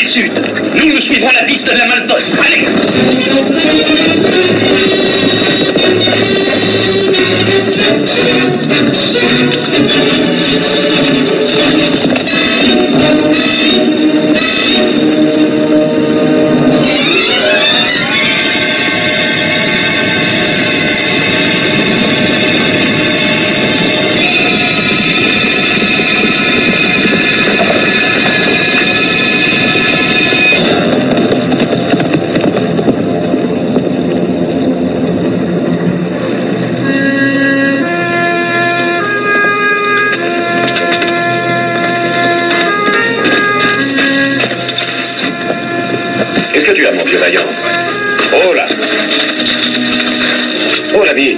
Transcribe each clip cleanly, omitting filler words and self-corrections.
le sud. Nous suivrons la piste de la Malposte. Allez! Qu'est-ce que tu as, mon vieux vaillant? Oh là! Oh l'ami!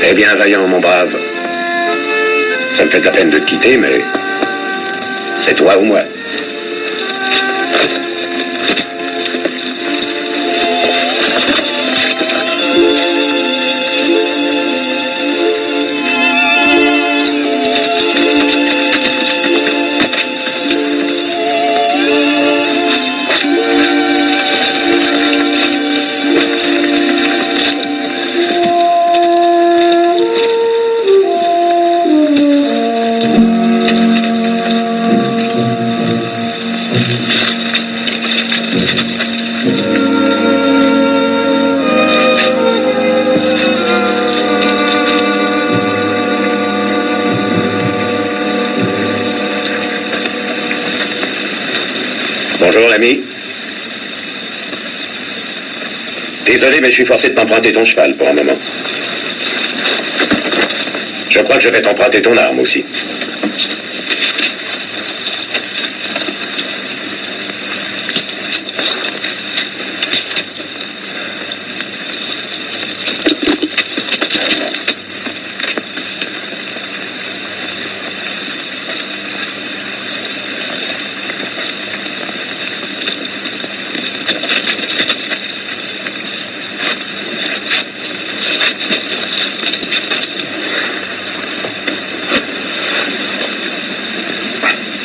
Eh bien, vaillant, mon brave. Ça me fait de la peine de te quitter, mais c'est toi ou moi. Bonjour, l'ami. Désolé, mais je suis forcé de t'emprunter ton cheval pour un moment. Je crois que je vais t'emprunter ton arme aussi.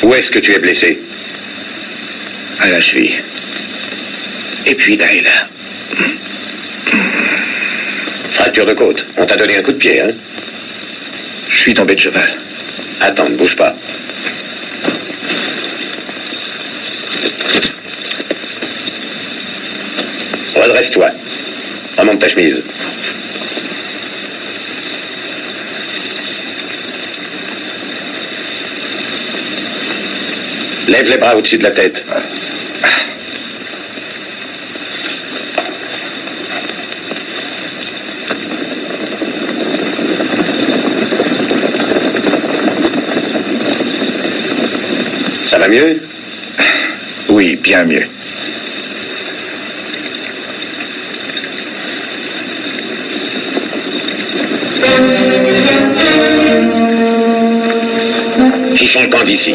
Où est-ce que tu es blessé? À la cheville. Et puis là et là. Fracture de côte. On t'a donné un coup de pied, hein? Je suis tombé de cheval. Attends, ne bouge pas. Redresse-toi. Remonte ta chemise. Lève les bras au-dessus de la tête. Ça va mieux? Oui, bien mieux. Fichons le camp d'ici.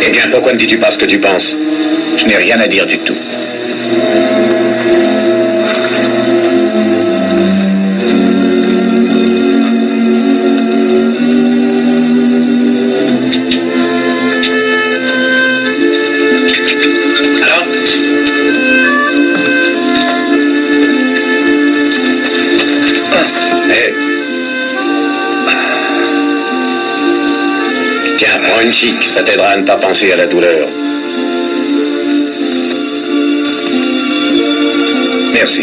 Eh bien, pourquoi ne dis-tu pas ce que tu penses? Je n'ai rien à dire du tout. Tiens, prends une chic, ça t'aidera à ne pas penser à la douleur. Merci.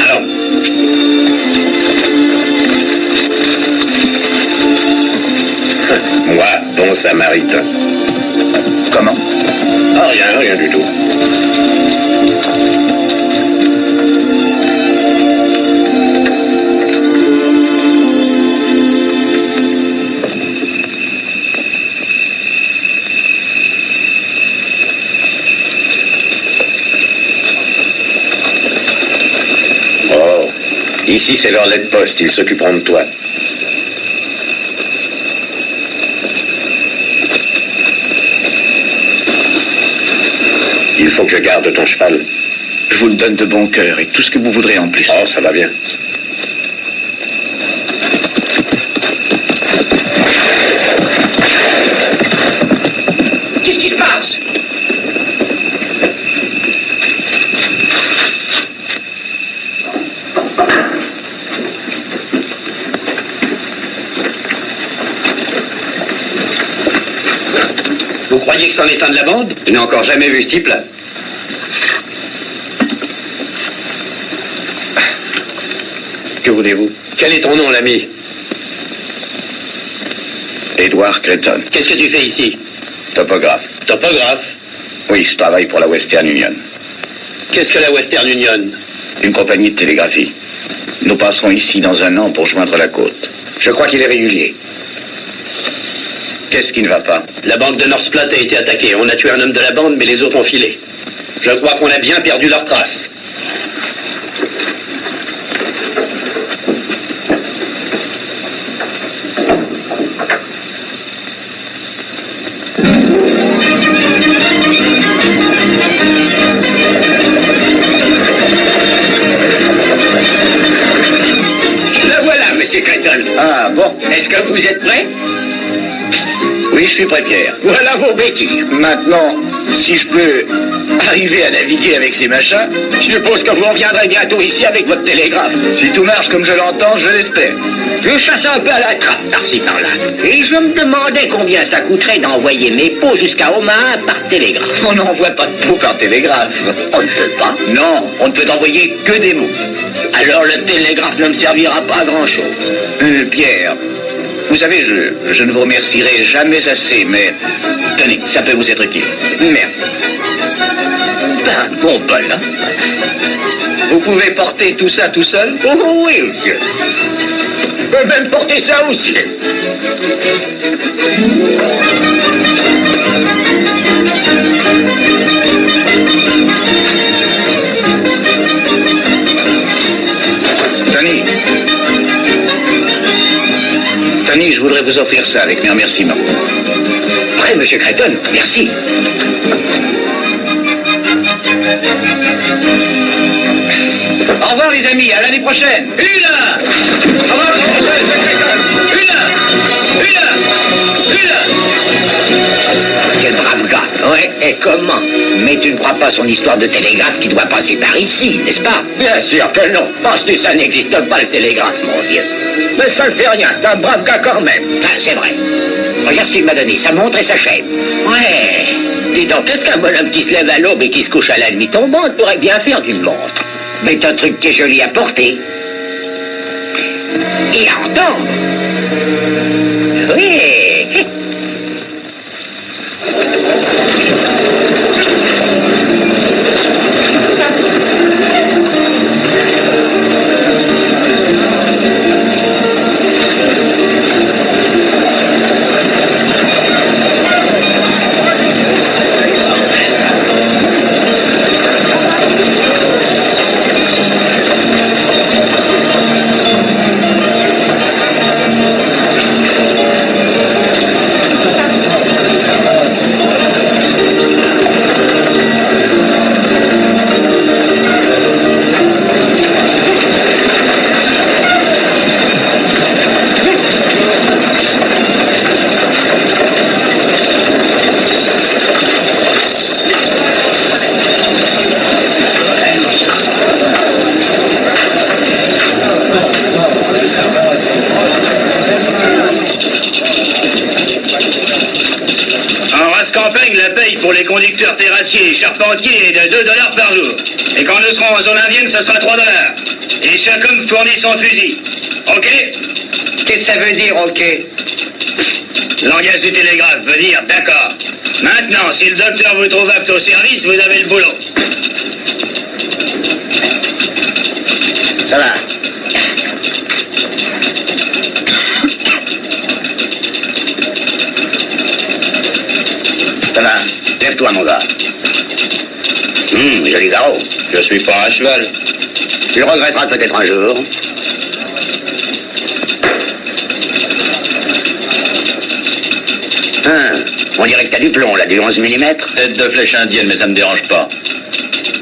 Alors. Moi, bon samaritain. Comment? Ah, rien du tout. Ici, c'est leur lait de poste. Ils s'occuperont de toi. Il faut que je garde ton cheval. Je vous le donne de bon cœur et tout ce que vous voudrez en plus. Oh, ça va bien. Qu'est-ce qui se passe? Vous croyez que c'en est un de la bande? Je n'ai encore jamais vu ce type-là. Que voulez-vous? Quel est ton nom, l'ami? Edward Creighton, Qu'est-ce que tu fais ici? topographe. Topographe? Oui, je travaille pour la Western Union, Qu'est-ce que la Western Union? une compagnie de télégraphie. Nous passerons ici dans un an pour joindre la côte. Je crois qu'il est régulier. Qu'est-ce qui ne va pas? La bande de North Platte a été attaquée. On a tué un homme de la bande, mais les autres ont filé. Je crois qu'on a bien perdu leurs traces. Le voilà, monsieur Creighton. Ah, bon. Est-ce que vous êtes prêt? Oui, je suis prêt, Pierre. Voilà vos béquilles. Maintenant, si je peux arriver à naviguer avec ces machins, Je suppose que vous reviendrez bientôt ici avec votre télégraphe. si tout marche comme je l'entends, je l'espère. Je chasse un peu à la trappe par-ci par-là. Et je me demandais combien ça coûterait d'envoyer mes pots jusqu'à Omaha par télégraphe. On n'envoie pas de pots par télégraphe. On ne peut pas. Non, on ne peut envoyer que des mots. Alors le télégraphe ne me servira pas à grand-chose. Pierre, vous savez, je ne vous remercierai jamais assez, mais tenez, ça peut vous être utile. Merci. Ben, bon bol, hein? Vous pouvez porter tout ça tout seul? Oh oui, monsieur. Je peux même porter ça aussi. Tony, je voudrais vous offrir ça avec mes remerciements. Prêt, monsieur Creighton. Merci. Au revoir les amis, à l'année prochaine. Hula! Au revoir, monsieur Creighton. Quel brave gars. Ouais, et comment? Mais tu ne crois pas son histoire de télégraphe qui doit passer par ici, n'est-ce pas? Bien sûr que non. Penses-tu ça n'existe pas, le télégraphe, mon vieux? Mais ça ne fait rien, c'est un brave gars quand même. Ça, c'est vrai. Regarde ce qu'il m'a donné, sa montre et sa chaîne. Ouais. Dis donc, est-ce qu'un bonhomme qui se lève à l'aube et qui se couche à la nuit tombante pourrait bien faire d'une montre? Mais c'est un truc qui est joli à porter. Et à entendre. Oui. La paye pour les conducteurs terrassiers et charpentiers est de $2 par jour. Et quand nous serons en zone indienne, ce sera $3. Et chaque homme fournit son fusil. OK? Qu'est-ce que ça veut dire, OK? Langage du télégraphe veut dire d'accord. Maintenant, si le docteur vous trouve apte au service, vous avez le boulot. Ça va. Ça va. Lève-toi, mon gars. Joli garrot. Je suis pas un cheval. Tu le regretteras peut-être un jour. On dirait que t'as du plomb, là, du 11 mm. Tête de flèche indienne, mais ça me dérange pas.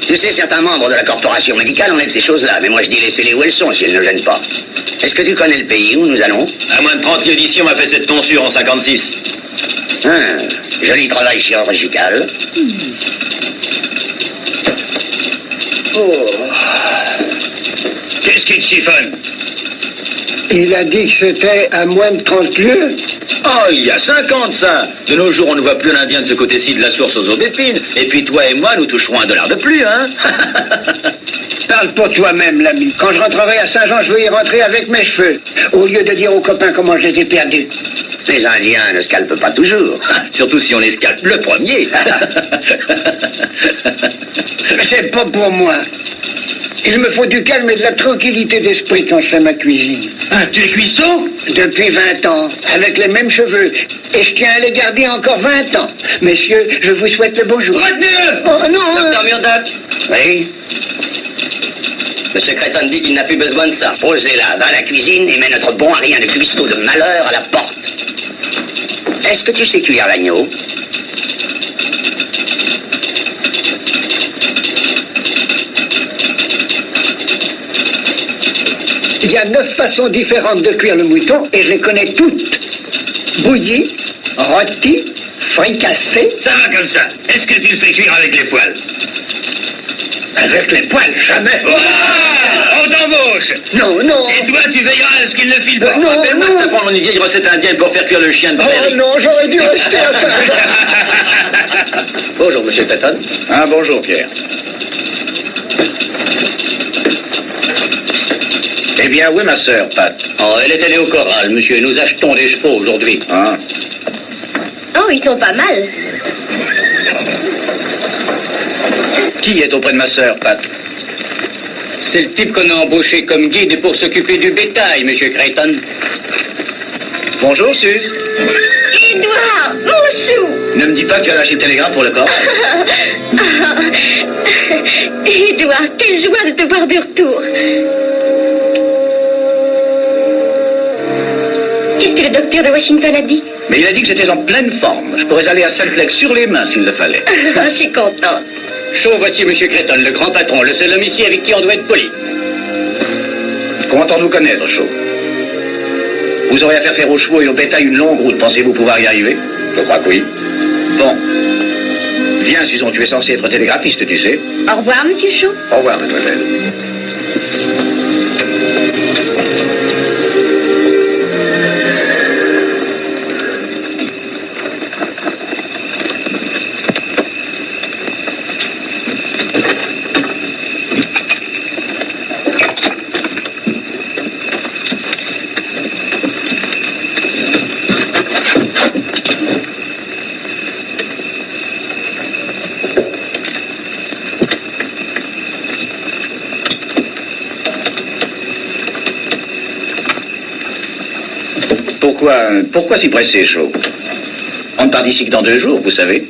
Tu sais, certains membres de la corporation médicale ont de ces choses-là, mais moi je dis laissez-les où elles sont si elles ne gênent pas. Est-ce que tu connais le pays où nous allons? À moins de 30 éditions m'a fait cette tonsure en 56. Joli travail chirurgical. Oh. Qu'est-ce qui te chiffonne? Il a dit que c'était à moins de 30 lieues. Oh, il y a 50 ça. De nos jours, on ne voit plus l'Indien de ce côté-ci de la source aux aubépines. Et puis toi et moi, nous toucherons $1 de plus, hein. Parle pour toi-même, l'ami. Quand je rentrerai à Saint-Jean, je veux y rentrer avec mes cheveux, au lieu de dire aux copains comment je les ai perdus. Les Indiens ne scalpent pas toujours. Surtout si on les scalpe le premier. C'est pas pour moi. Il me faut du calme et de la tranquillité d'esprit quand je fais ma cuisine. Ah, tu es cuistot? Depuis 20 ans, avec les mêmes cheveux. Et je tiens à les garder encore 20 ans. Messieurs, je vous souhaite le bonjour. Retenez-le! Oh non! Docteur Murdoch? Oui? Monsieur Creighton dit qu'il n'a plus besoin de ça. Posez-la, va à la cuisine et mets notre bon à rien de cuistot de malheur à la porte. Est-ce que tu sais cuire l'agneau? Il y a 9 façons différentes de cuire le mouton et je les connais toutes. Bouilli, rôti, fricassé. Ça va comme ça. Est-ce que tu le fais cuire avec les poils? Avec les poils, jamais. Ouah! On t'embauche! Non, non. Et toi, tu veilleras à ce qu'il ne file pas. Non, Rappelle-moi non. de t'apprendre une vieille recette indienne pour faire cuire le chien de Oh prairie. non, j'aurais dû rester à ça. Bonjour, monsieur Creighton. Ah, bonjour, Pierre. Eh bien, où est ma sœur, Pat? Oh, elle est allée au corral, monsieur. Nous achetons des chevaux aujourd'hui. Ah. Oh, ils sont pas mal. Qui est auprès de ma sœur, Pat? C'est le type qu'on a embauché comme guide pour s'occuper du bétail, monsieur Creighton. Bonjour, Suze. Édouard, mon chou. Ne me dis pas que tu as lâché le télégramme pour le corps. Édouard, quelle joie de te voir de retour. Qu'est-ce que le docteur de Washington a dit? Mais il a dit que j'étais en pleine forme. Je pourrais aller à Salt Lake sur les mains s'il le fallait. Je suis contente. Chaud, voici monsieur Creighton, le grand patron, le seul homme ici avec qui on doit être poli. Content de vous connaître, Shaw. Vous aurez à faire aux chevaux et au bétail une longue route. Pensez-vous pouvoir y arriver? Je crois que oui. Bon. Viens, Susan, tu es censé être télégraphiste, tu sais. Au revoir, monsieur Shaw. Au revoir, mademoiselle. Pourquoi si pressé, Shaw? On ne part d'ici que dans 2 jours, vous savez.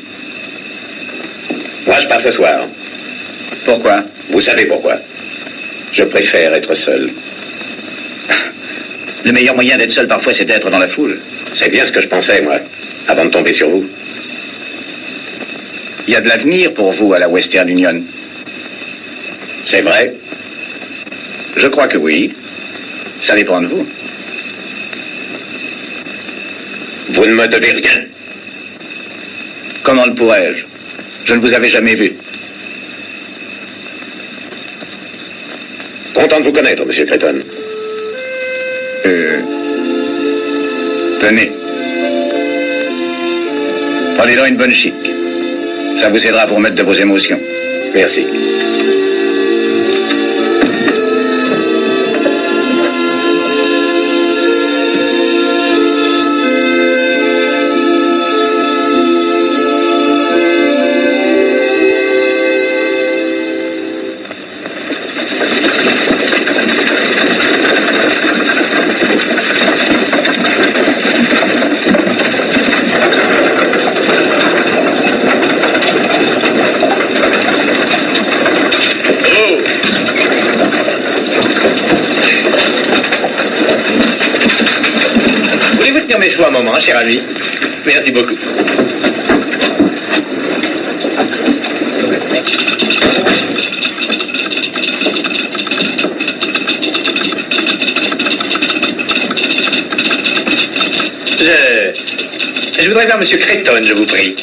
Moi, je pars ce soir. Pourquoi? Vous savez pourquoi. Je préfère être seul. Le meilleur moyen d'être seul parfois, c'est d'être dans la foule. C'est bien ce que je pensais, moi, avant de tomber sur vous. Il y a de l'avenir pour vous à la Western Union. C'est vrai? Je crois que oui. Ça dépend de vous. Vous ne me devez rien. Comment le pourrais-je? Je ne vous avais jamais vu. Content de vous connaître, monsieur Creighton. Tenez. Prenez-en une bonne chic. Ça vous aidera à vous remettre de vos émotions. Merci. Voulez-vous tenir mes chevaux un moment, cher ami? Merci beaucoup. Je voudrais voir Monsieur Creighton, je vous prie.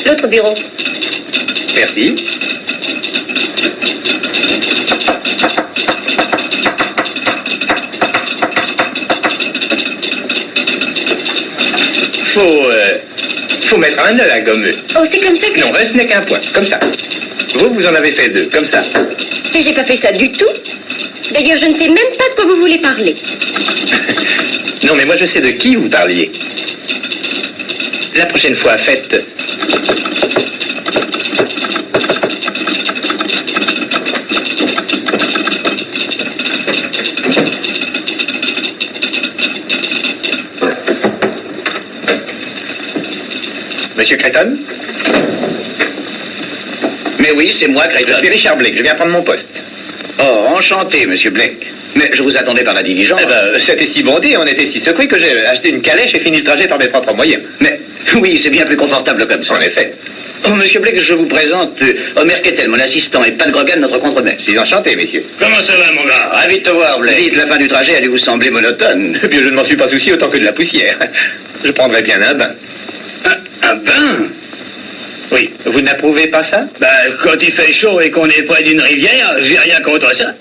L'autre bureau. Merci. Faut mettre un nœud à gommeux. Oh, c'est comme ça que... Non, ce n'est qu'un point, comme ça. Vous en avez fait 2, comme ça. Et j'ai pas fait ça du tout. D'ailleurs, je ne sais même pas de quoi vous voulez parler. Non, mais moi je sais de qui vous parliez. La prochaine fois, faites... Monsieur Creighton? Mais oui, c'est moi, Creighton. Je suis Richard Blake, je viens prendre mon poste. Oh, enchanté, monsieur Blake. Mais je vous attendais par la diligence. Eh ben, c'était si bondé, on était si secoués que j'ai acheté une calèche et fini le trajet par mes propres moyens. Mais oui, c'est bien plus confortable comme ça. En effet. Oh, monsieur Blake, je vous présente Homer Kettel, mon assistant, et Pat Grogan, notre contremaître. Je suis enchanté, messieurs. Comment ça va, mon gars? Ravi de te voir, Blake. Dites, la fin du trajet a dû vous sembler monotone. Eh bien, je ne m'en suis pas soucié autant que de la poussière. Je prendrais bien un bain. Un bain? Oui, vous n'approuvez pas ça? Ben, quand il fait chaud et qu'on est près d'une rivière, j'ai rien contre ça.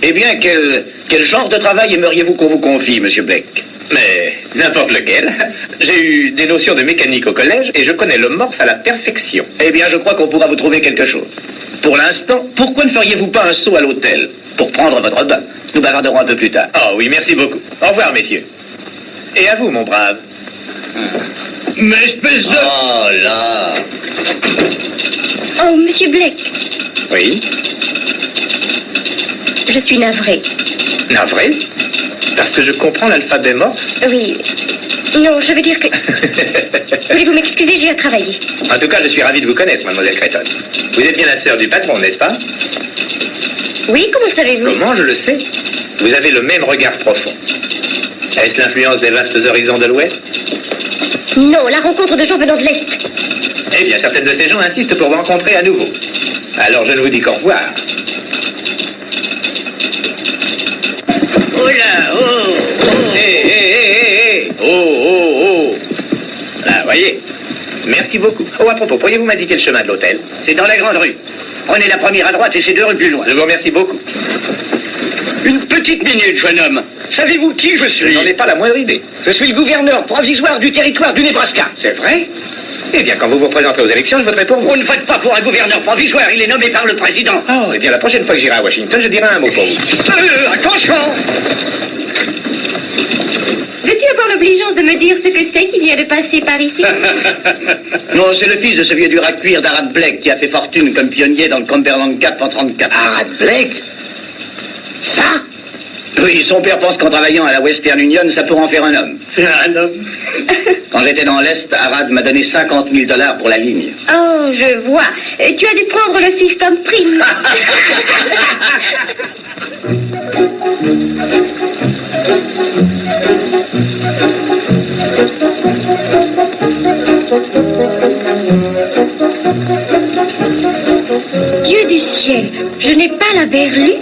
Eh bien, quel genre de travail aimeriez-vous qu'on vous confie, monsieur Blake? Mais n'importe lequel. J'ai eu des notions de mécanique au collège et je connais le morse à la perfection. Eh bien, je crois qu'on pourra vous trouver quelque chose. Pour l'instant, pourquoi ne feriez-vous pas un saut à l'hôtel pour prendre votre bain? Nous bavarderons un peu plus tard. Oh oui, merci beaucoup. Au revoir, messieurs. Et à vous, mon brave. Mais espèce de... Oh là! Oh, monsieur Blake, Oui. je suis navrée. Navré? Parce que je comprends l'alphabet morse. Oui. Non, je veux dire que... Voulez-vous m'excuser, j'ai à travailler. En tout cas, je suis ravi de vous connaître, mademoiselle Creighton. Vous êtes bien la sœur du patron, n'est-ce pas? Oui, comment le savez-vous? Comment je le sais? Vous avez le même regard profond. Est-ce l'influence des vastes horizons de l'Ouest? Non, la rencontre de gens venant de l'Est. Eh bien, certaines de ces gens insistent pour vous rencontrer à nouveau. Alors, je ne vous dis qu'au revoir. Oh là, oh! Hé! Oh! Là, voyez. Merci beaucoup. Oh, à propos, pourriez-vous m'indiquer le chemin de l'hôtel? C'est dans la grande rue. Prenez la première à droite et c'est 2 rues plus loin. Je vous remercie beaucoup. Une petite minute, jeune homme. Savez-vous qui je Je suis? n'en ai pas la moindre idée. Je suis le gouverneur provisoire du territoire du Nebraska. C'est vrai? Eh bien, quand vous vous présenterez aux élections, je voterai pour vous. Vous ne faites pas pour un gouverneur provisoire, il est nommé par le président. Oh, eh bien, la prochaine fois que j'irai à Washington, je dirai un mot pour vous. Attention! Veux-tu avoir l'obligeance de me dire ce que c'est qui vient de passer par ici? Non, c'est le fils de ce vieux dur à cuire d'Arad Blake qui a fait fortune comme pionnier dans le Cumberland Gap en 34. Arad Blake? Ça? Oui, son père pense qu'en travaillant à la Western Union, ça pourra en faire un homme. Un homme. Quand j'étais dans l'Est, Arad m'a donné $50 000 pour la ligne. Oh, je vois. Tu as dû prendre le fils comme prime. Dieu du ciel, je n'ai pas la berlue.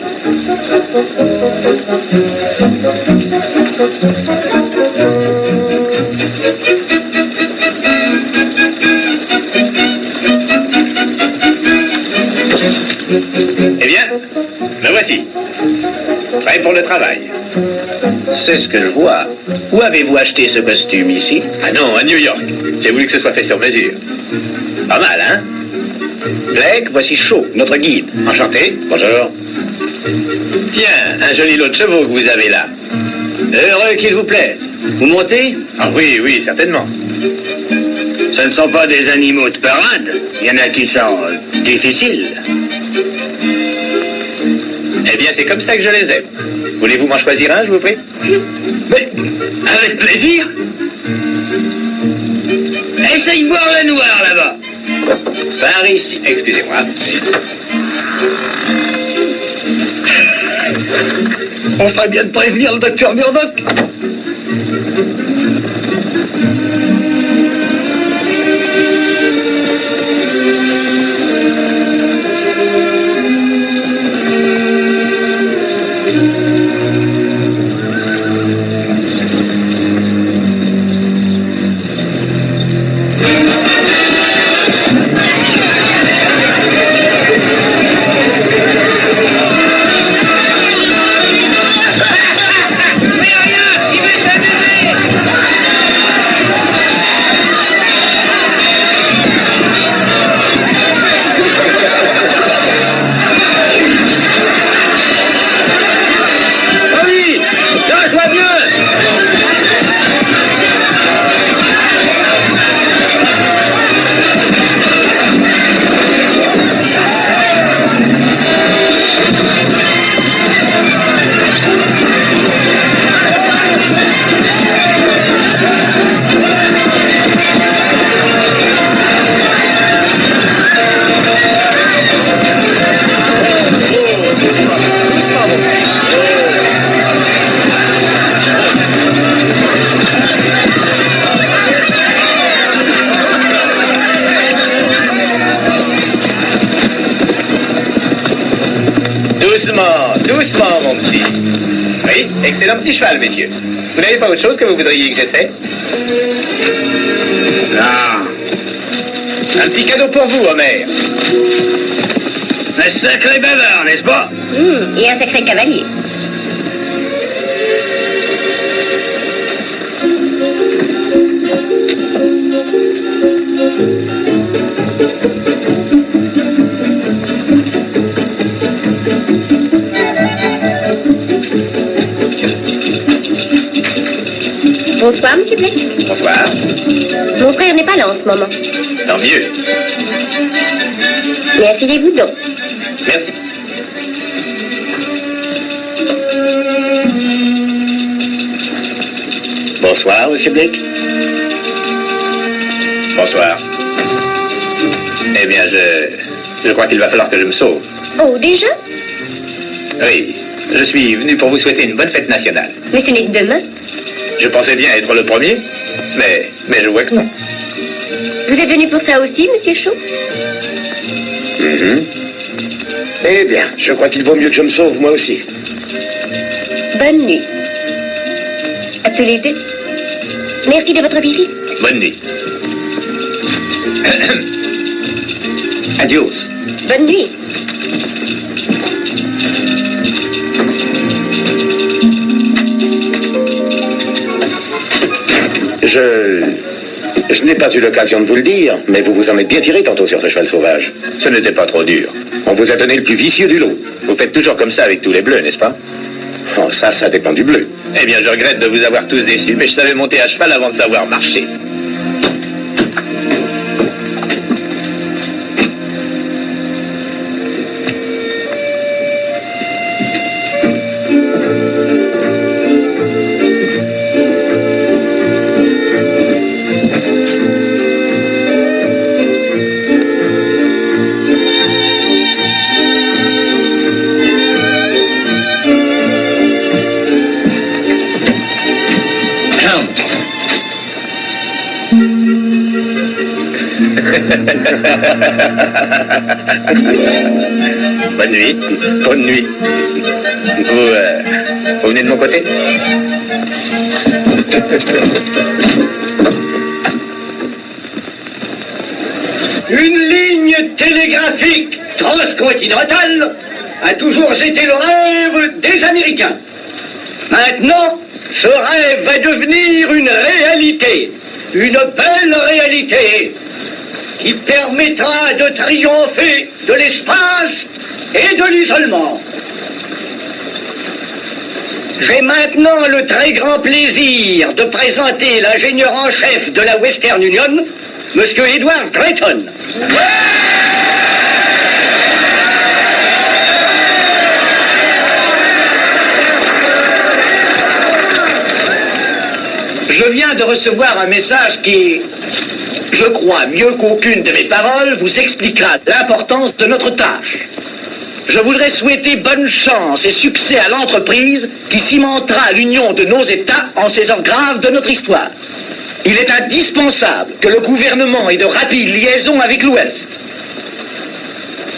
Eh bien, me voici. Prêt pour le travail. C'est ce que je vois. Où avez-vous acheté ce costume ici? Ah non, à New York. J'ai voulu que ce soit fait sur mesure. Pas mal, hein? Blake, voici Shaw, notre guide. Enchanté. Bonjour. Tiens, un joli lot de chevaux que vous avez là. Heureux qu'il vous plaise. Vous montez? Ah oui, oui, certainement. Ce ne sont pas des animaux de parade. Il y en a qui sont difficiles. Eh bien, c'est comme ça que je les aime. Voulez-vous m'en choisir un, je vous prie? Mais, avec plaisir. Essaye de voir le noir là-bas. Par ici, excusez-moi. On ferait bien de prévenir le docteur Murdoch. Si. Oui, excellent petit cheval, messieurs. Vous n'avez pas autre chose que vous voudriez que j'essaie? Non. Un petit cadeau pour vous, Homer. Un sacré bavard, n'est-ce pas? Et un sacré cavalier. Bonsoir, monsieur Blake. Bonsoir. Mon frère n'est pas là en ce moment. Tant mieux. Mais asseyez-vous donc. Merci. Bonsoir, monsieur Blake. Bonsoir. Eh bien, je crois qu'il va falloir que je me sauve. Oh, déjà? Oui, je suis venu pour vous souhaiter une bonne fête nationale. Mais ce n'est que demain. Je pensais bien être le premier, mais je vois que non. Vous êtes venu pour ça aussi, monsieur Shaw? Eh bien, je crois qu'il vaut mieux que je me sauve moi aussi. Bonne nuit. À tous les deux. Merci de votre visite. Bonne nuit. Adios. Bonne nuit. Je n'ai pas eu l'occasion de vous le dire, mais vous vous en êtes bien tiré tantôt sur ce cheval sauvage. Ce n'était pas trop dur. On vous a donné le plus vicieux du lot. Vous faites toujours comme ça avec tous les bleus, n'est-ce pas? Oh, ça dépend du bleu. Eh bien, je regrette de vous avoir tous déçus, mais je savais monter à cheval avant de savoir marcher. Bonne nuit. Bonne nuit. Vous venez de mon côté? Une ligne télégraphique transcontinentale a toujours été le rêve des Américains. Maintenant, ce rêve va devenir une réalité, une belle réalité, qui permettra de triompher de l'espace et de l'isolement. J'ai maintenant le très grand plaisir de présenter l'ingénieur en chef de la Western Union, Monsieur Edward Drayton. Je viens de recevoir un message qui, je crois, mieux qu'aucune de mes paroles, vous expliquera l'importance de notre tâche. Je voudrais souhaiter bonne chance et succès à l'entreprise qui cimentera l'union de nos États en ces heures graves de notre histoire. Il est indispensable que le gouvernement ait de rapides liaisons avec l'Ouest.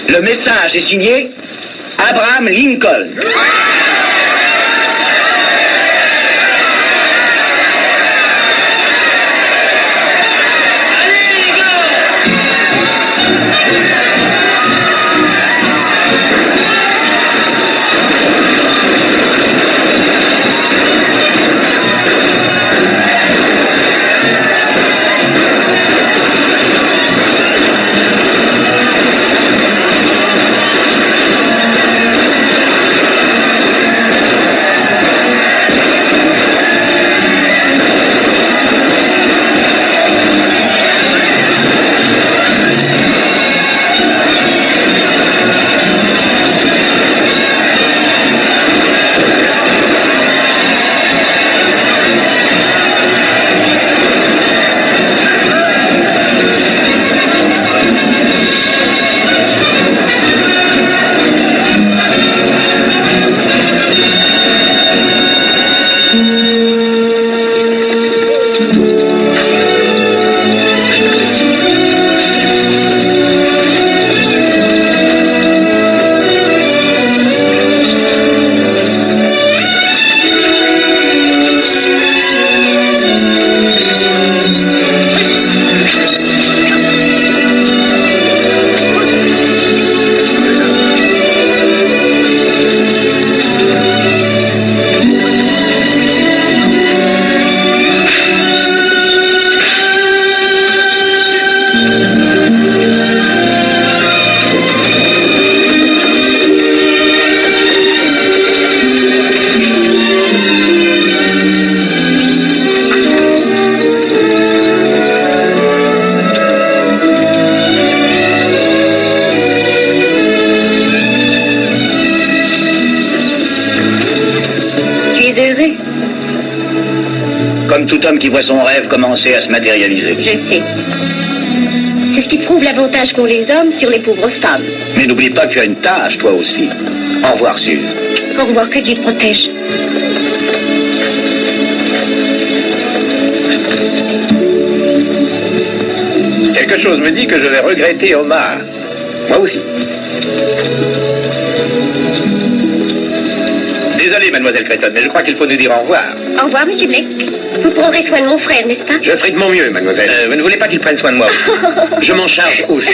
Le message est signé Abraham Lincoln. Comme tout homme qui voit son rêve commencer à se matérialiser. Je sais. C'est ce qui prouve l'avantage qu'ont les hommes sur les pauvres femmes. Mais n'oublie pas que tu as une tâche, toi aussi. Au revoir, Suze. Au revoir, que Dieu te protège. Quelque chose me dit que je vais regretter Omar. Moi aussi. Désolé, mademoiselle Creighton, mais je crois qu'il faut nous dire au revoir. Au revoir, monsieur Blake. Vous prendrez soin de mon frère, n'est-ce pas? Je ferai de mon mieux, mademoiselle. Vous ne voulez pas qu'il prenne soin de moi aussi? Je m'en charge aussi.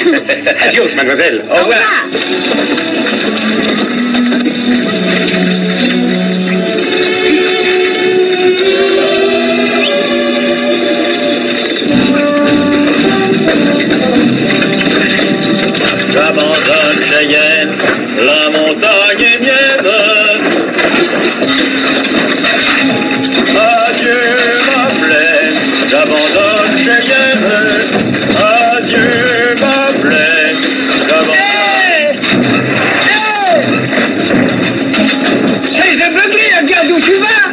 Adios, mademoiselle. Au revoir. J'abandonne Cheyenne, la montagne est mienne. Adieu ma plaine, j'abandonne Cheyenne. Adieu ma plaine, j'abandonne. Cesse de beugler, regarde où tu vas.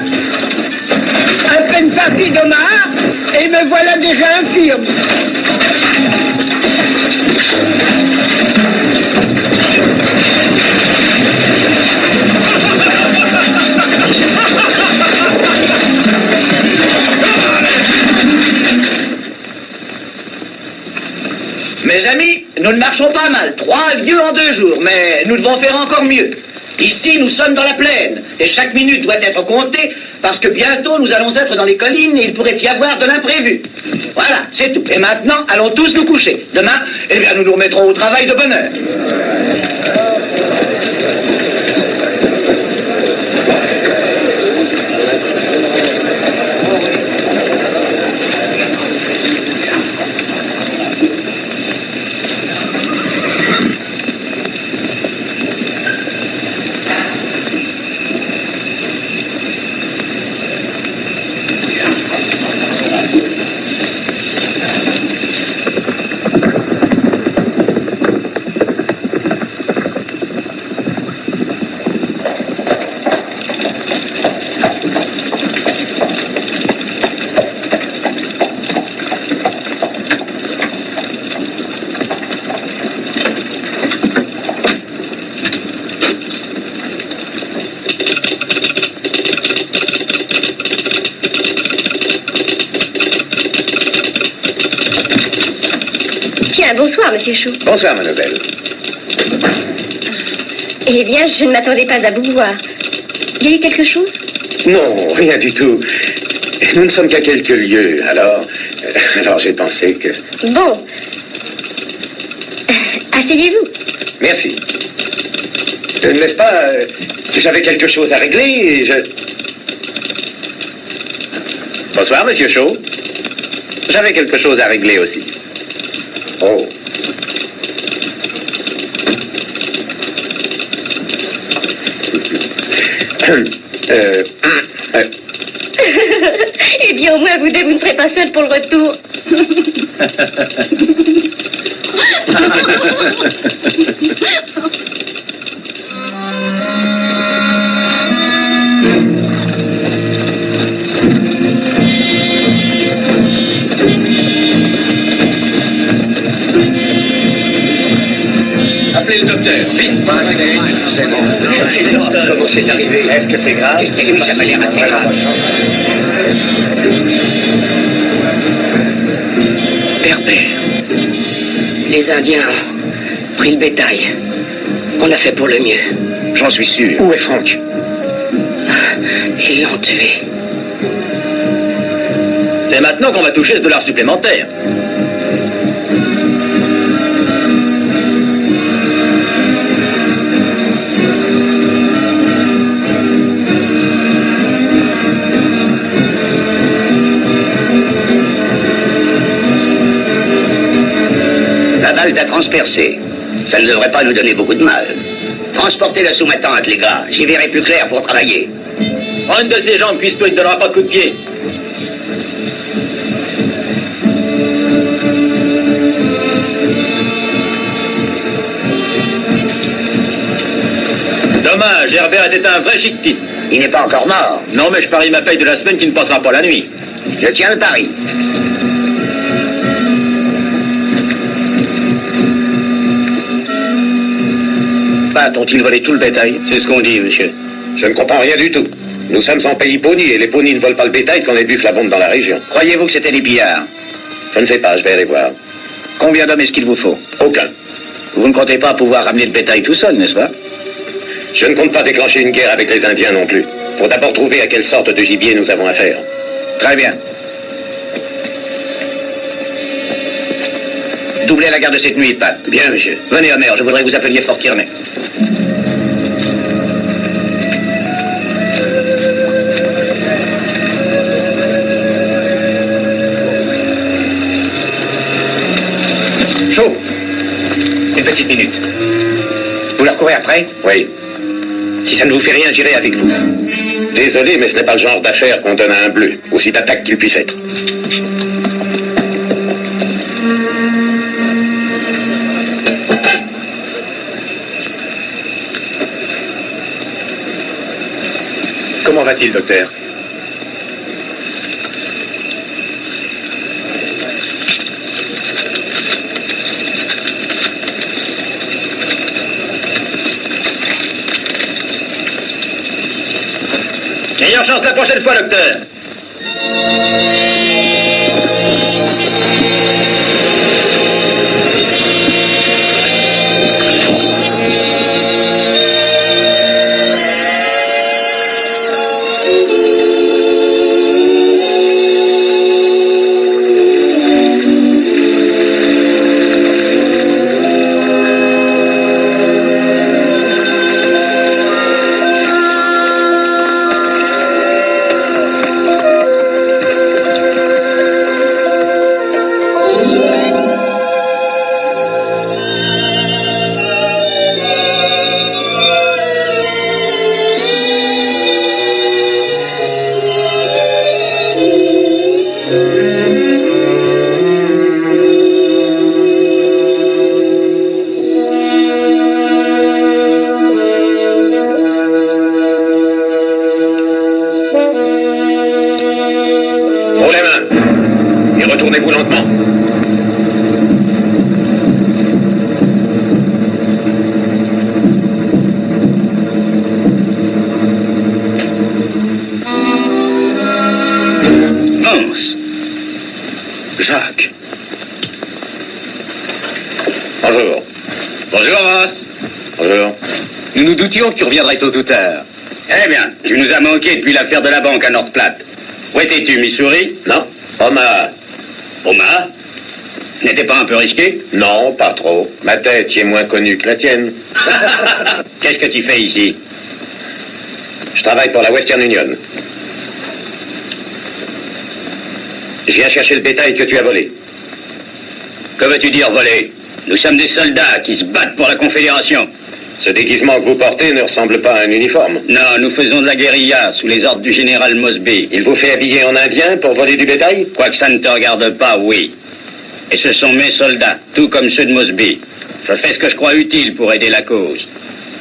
À peine parti d'Omaha, et me voilà déjà infirme. Mes amis, nous ne marchons pas mal. 3 lieues en 2 jours, mais nous devons faire encore mieux. Ici, nous sommes dans la plaine, et chaque minute doit être comptée, parce que bientôt nous allons être dans les collines et il pourrait y avoir de l'imprévu. Voilà, c'est tout. Et maintenant, allons tous nous coucher. Demain, eh bien, nous nous remettrons au travail de bonne heure. Bonsoir, monsieur Chou. Bonsoir, mademoiselle. Eh bien, je ne m'attendais pas à vous voir. Il y a eu quelque chose? Non, rien du tout. Nous ne sommes qu'à quelques lieues, alors j'ai pensé que... Bon. Asseyez-vous. Merci. N'est-ce pas, j'avais quelque chose à régler et je... Bonsoir, monsieur Shaw. J'avais quelque chose à régler aussi. Oh. Eh bien, au moins, vous deux, vous ne serez pas seuls pour le retour. Appelez le docteur, vite. C'est bon. Cherchez le docteur. Comment c'est arrivé? Est-ce que c'est grave? Oui, ça m'a l'air assez grave. Père, les Indiens ont pris le bétail. On a fait pour le mieux. J'en suis sûr. Où est Franck? Ils l'ont tué. C'est maintenant qu'on va toucher ce dollar supplémentaire. la balle t'a transpercé. Ça ne devrait pas nous donner beaucoup de mal. Transportez-le sous ma tente, les gars. J'y verrai plus clair pour travailler. Prends une de ses jambes, puisque il ne donnera pas de coup de pied. Dommage, Herbert était un vrai chic type. Il n'est pas encore mort. Non, mais je parie ma paye de la semaine qu'il ne passera pas la nuit. Je tiens le pari. Pat, ont-ils volé tout le bétail? C'est ce qu'on dit, monsieur. Je ne comprends rien du tout. Nous sommes en pays pony et les ponis ne volent pas le bétail quand les buffles abondent dans la région. Croyez-vous que c'était des pillards? Je ne sais pas, je vais aller voir. Combien d'hommes est-ce qu'il vous faut? Aucun. Vous ne comptez pas pouvoir ramener le bétail tout seul, n'est-ce pas? Je ne compte pas déclencher une guerre avec les Indiens non plus. Faut d'abord trouver à quelle sorte de gibier nous avons affaire. Très bien. Doublez la garde de cette nuit, Pat. Bien, monsieur. Venez, Homer, je voudrais que vous appeliez Fort Kearney. Chaud. Une petite minute. Vous leur courez après? Oui. Si ça ne vous fait rien, j'irai avec vous. Désolé, mais ce n'est pas le genre d'affaire qu'on donne à un bleu, aussi d'attaque qu'il puisse être. Comment va-t-il, docteur? Meilleure chance la prochaine fois, docteur. Retournez-vous lentement. Vance. Jacques. Bonjour. Bonjour, Vance. Bonjour. Nous nous doutions que tu reviendrais tôt ou tard. Eh bien, tu nous as manqué depuis l'affaire de la banque à North Platte. Où étais-tu, Missouri? Non, Omaha. Omaha? Ce n'était pas un peu risqué? Non, pas trop. Ma tête y est moins connue que la tienne. Qu'est-ce que tu fais ici? Je travaille pour la Western Union. Je viens chercher le bétail que tu as volé. Que veux-tu dire voler? Nous sommes des soldats qui se battent pour la Confédération. Ce déguisement que vous portez ne ressemble pas à un uniforme. Non, nous faisons de la guérilla sous les ordres du général Mosby. Il vous fait habiller en indien pour voler du bétail? Quoique ça ne te regarde pas, oui. Et ce sont mes soldats, tout comme ceux de Mosby. Je fais ce que je crois utile pour aider la cause.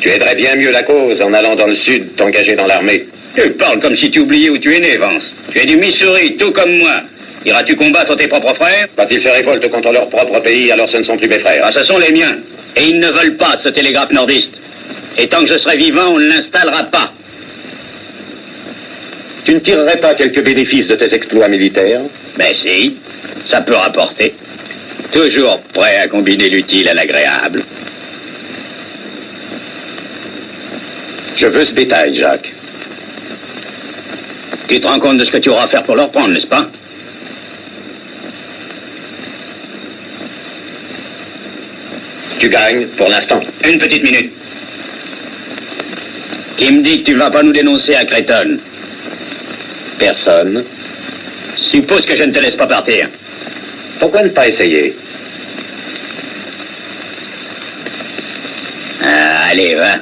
Tu aiderais bien mieux la cause en allant dans le sud, t'engager dans l'armée. Tu parles comme si tu oubliais où tu es né, Vance. Tu es du Missouri, tout comme moi. Iras-tu combattre tes propres frères? Quand ils se révoltent contre leur propre pays, alors ce ne sont plus mes frères. Ah, ce sont les miens. Et ils ne veulent pas de ce télégraphe nordiste. Et tant que je serai vivant, on ne l'installera pas. Tu ne tirerais pas quelques bénéfices de tes exploits militaires? Ben si, ça peut rapporter. Toujours prêt à combiner l'utile à l'agréable. Je veux ce bétail, Jacques. Tu te rends compte de ce que tu auras à faire pour le reprendre, n'est-ce pas? Tu gagnes, pour l'instant. Une petite minute. Qui me dit que tu ne vas pas nous dénoncer à Creighton? Personne. Suppose que je ne te laisse pas partir. Pourquoi ne pas essayer? Allez, va.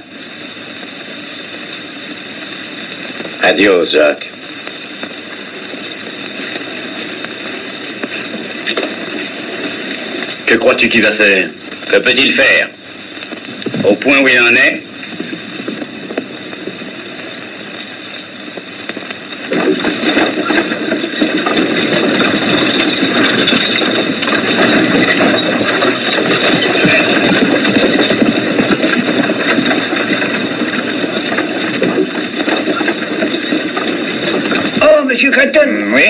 Adios, Jacques. Que crois-tu qu'il va faire? Que peut-il faire? Au point où il en est? Oh, monsieur Cretton, Oui?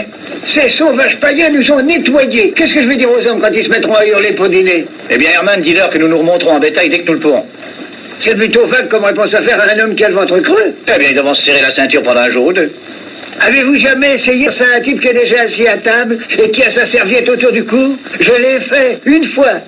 ces sauvages païens nous ont nettoyés. Qu'est-ce que je vais dire aux hommes quand ils se mettront à hurler pour dîner? Eh bien, Herman, dis-leur que nous nous remonterons en bétail dès que nous le pourrons. C'est plutôt vague comme réponse à faire à un homme qui a le ventre creux. Eh bien, ils devront se serrer la ceinture pendant un jour ou deux. Avez-vous jamais essayé ça à un type qui est déjà assis à table et qui a sa serviette autour du cou? Je l'ai fait, une fois.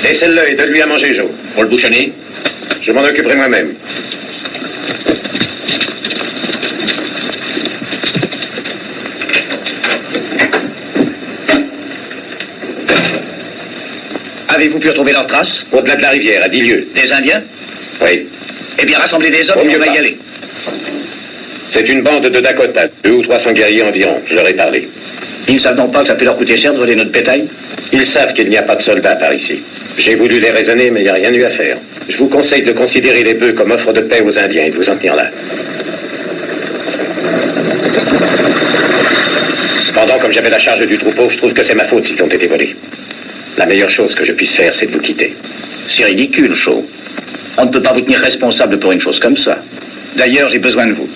Laissez-le et donne-lui à manger, Joe. Pour le bouchonner? Je m'en occuperai moi-même. Avez-vous pu retrouver leurs traces? Au-delà de la rivière, à 10 lieues. Des Indiens? Oui. Eh bien, rassemblez des hommes Au et mieux on va pas. y aller. C'est une bande de Dakota, 200 ou 300 guerriers environ. Je leur ai parlé. Ils ne savent donc pas que ça peut leur coûter cher de voler notre bétail? Ils savent qu'il n'y a pas de soldats par ici. J'ai voulu les raisonner, mais il n'y a rien eu à faire. Je vous conseille de considérer les bœufs comme offre de paix aux Indiens et de vous en tenir là. Cependant, comme j'avais la charge du troupeau, je trouve que c'est ma faute s'ils ont été volés. La meilleure chose que je puisse faire, c'est de vous quitter. C'est ridicule, Shaw. On ne peut pas vous tenir responsable pour une chose comme ça. D'ailleurs, j'ai besoin de vous.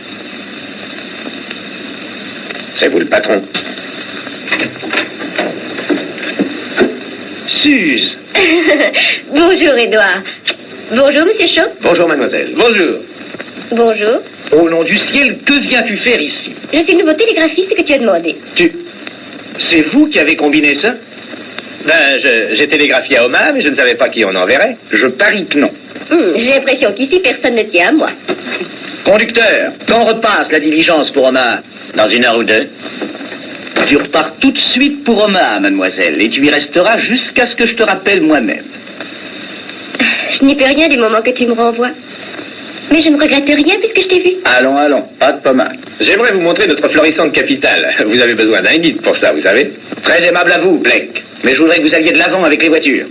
C'est vous le patron. Suze! Bonjour, Édouard. Bonjour, monsieur Shaw. Bonjour, mademoiselle. Bonjour. Bonjour. Au nom du ciel, que viens-tu faire ici? Je suis le nouveau télégraphiste que tu as demandé. C'est vous qui avez combiné ça? Ben, j'ai télégraphié à Omaha, mais je ne savais pas qui on enverrait. Je parie que non. J'ai l'impression qu'ici, personne ne tient à moi. Conducteur, quand repasse la diligence pour Omaha? Dans 1 heure ou 2? Tu repars tout de suite pour Omaha, mademoiselle, et tu y resteras jusqu'à ce que je te rappelle moi-même. Je n'y peux rien du moment que tu me renvoies. Mais je ne regrette rien puisque je t'ai vu. Allons, allons, pas de pommade. J'aimerais vous montrer notre florissante capitale. Vous avez besoin d'un guide pour ça, vous savez. Très aimable à vous, Blake. Mais je voudrais que vous alliez de l'avant avec les voitures.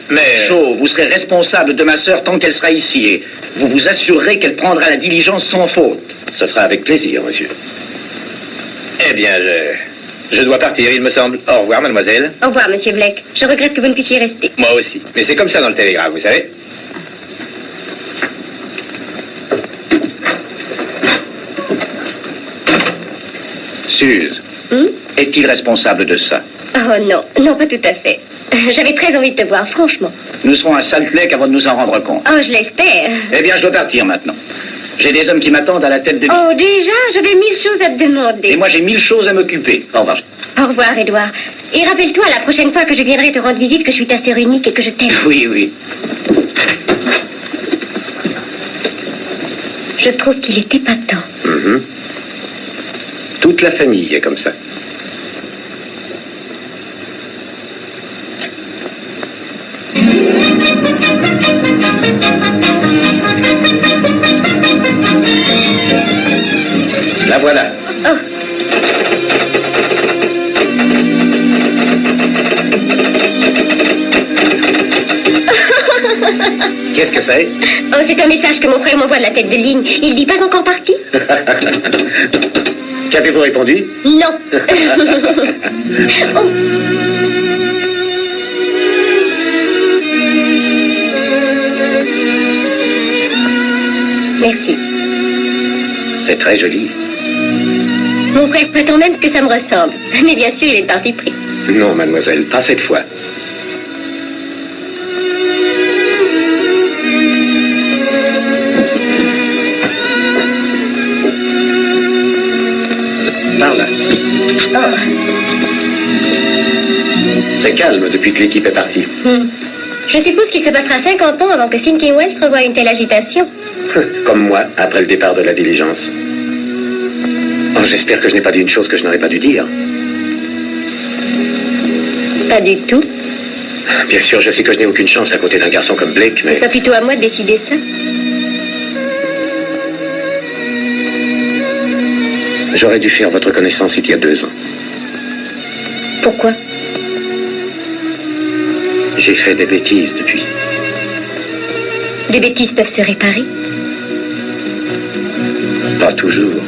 Mais... Shaw, vous serez responsable de ma sœur tant qu'elle sera ici et vous vous assurerez qu'elle prendra la diligence sans faute. Ce sera avec plaisir, monsieur. Eh bien, je dois partir, il me semble. Au revoir, mademoiselle. Au revoir, monsieur Blake. Je regrette que vous ne puissiez rester. Moi aussi. Mais c'est comme ça dans le télégraphe, vous savez. Suze, est-il responsable de ça? Oh non, non, pas tout à fait. J'avais très envie de te voir, franchement. Nous serons à Salt Lake avant de nous en rendre compte. Oh, je l'espère. Eh bien, je dois partir maintenant. J'ai des hommes qui m'attendent à la tête de l'île. Oh, déjà, j'avais 1000 choses à te demander. Et moi, j'ai 1000 choses à m'occuper. Au revoir. Au revoir, Édouard. Et rappelle-toi, la prochaine fois que je viendrai te rendre visite, que je suis ta sœur unique et que je t'aime. Oui, oui. Je trouve qu'il est épatant. Toute la famille est comme ça. La voilà. Oh. Qu'est-ce que c'est? Oh, c'est un message que mon frère m'envoie de la tête de ligne. Il dit pas encore parti? Qu'avez-vous répondu? Non. Oh. Merci. C'est très joli. Mon frère prétend même que ça me ressemble. Mais bien sûr, il est parti pris. Non, mademoiselle, pas cette fois. C'est calme depuis que l'équipe est partie. Je suppose qu'il se passera 50 ans avant que Thinking Wells revoie une telle agitation. Comme moi, après le départ de la diligence. Oh, j'espère que je n'ai pas dit une chose que je n'aurais pas dû dire. Pas du tout. Bien sûr, je sais que je n'ai aucune chance à côté d'un garçon comme Blake, mais... C'est pas plutôt à moi de décider ça? J'aurais dû faire votre connaissance il y a 2 ans. Pourquoi? J'ai fait des bêtises depuis. Des bêtises peuvent se réparer? Pas toujours.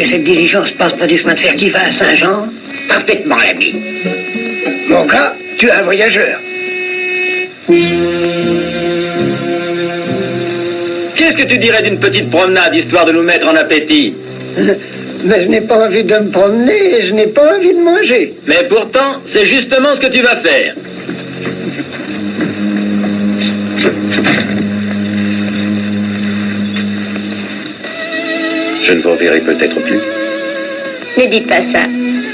Cette diligence passe pas du chemin de fer qui va à Saint-Jean? Parfaitement, l'ami. Mon gars, tu es un voyageur. Qu'est-ce que tu dirais d'une petite promenade, histoire de nous mettre en appétit? Mais je n'ai pas envie de me promener et je n'ai pas envie de manger. Mais pourtant, c'est justement ce que tu vas faire. Je ne vous reverrai peut-être plus. Ne dites pas ça.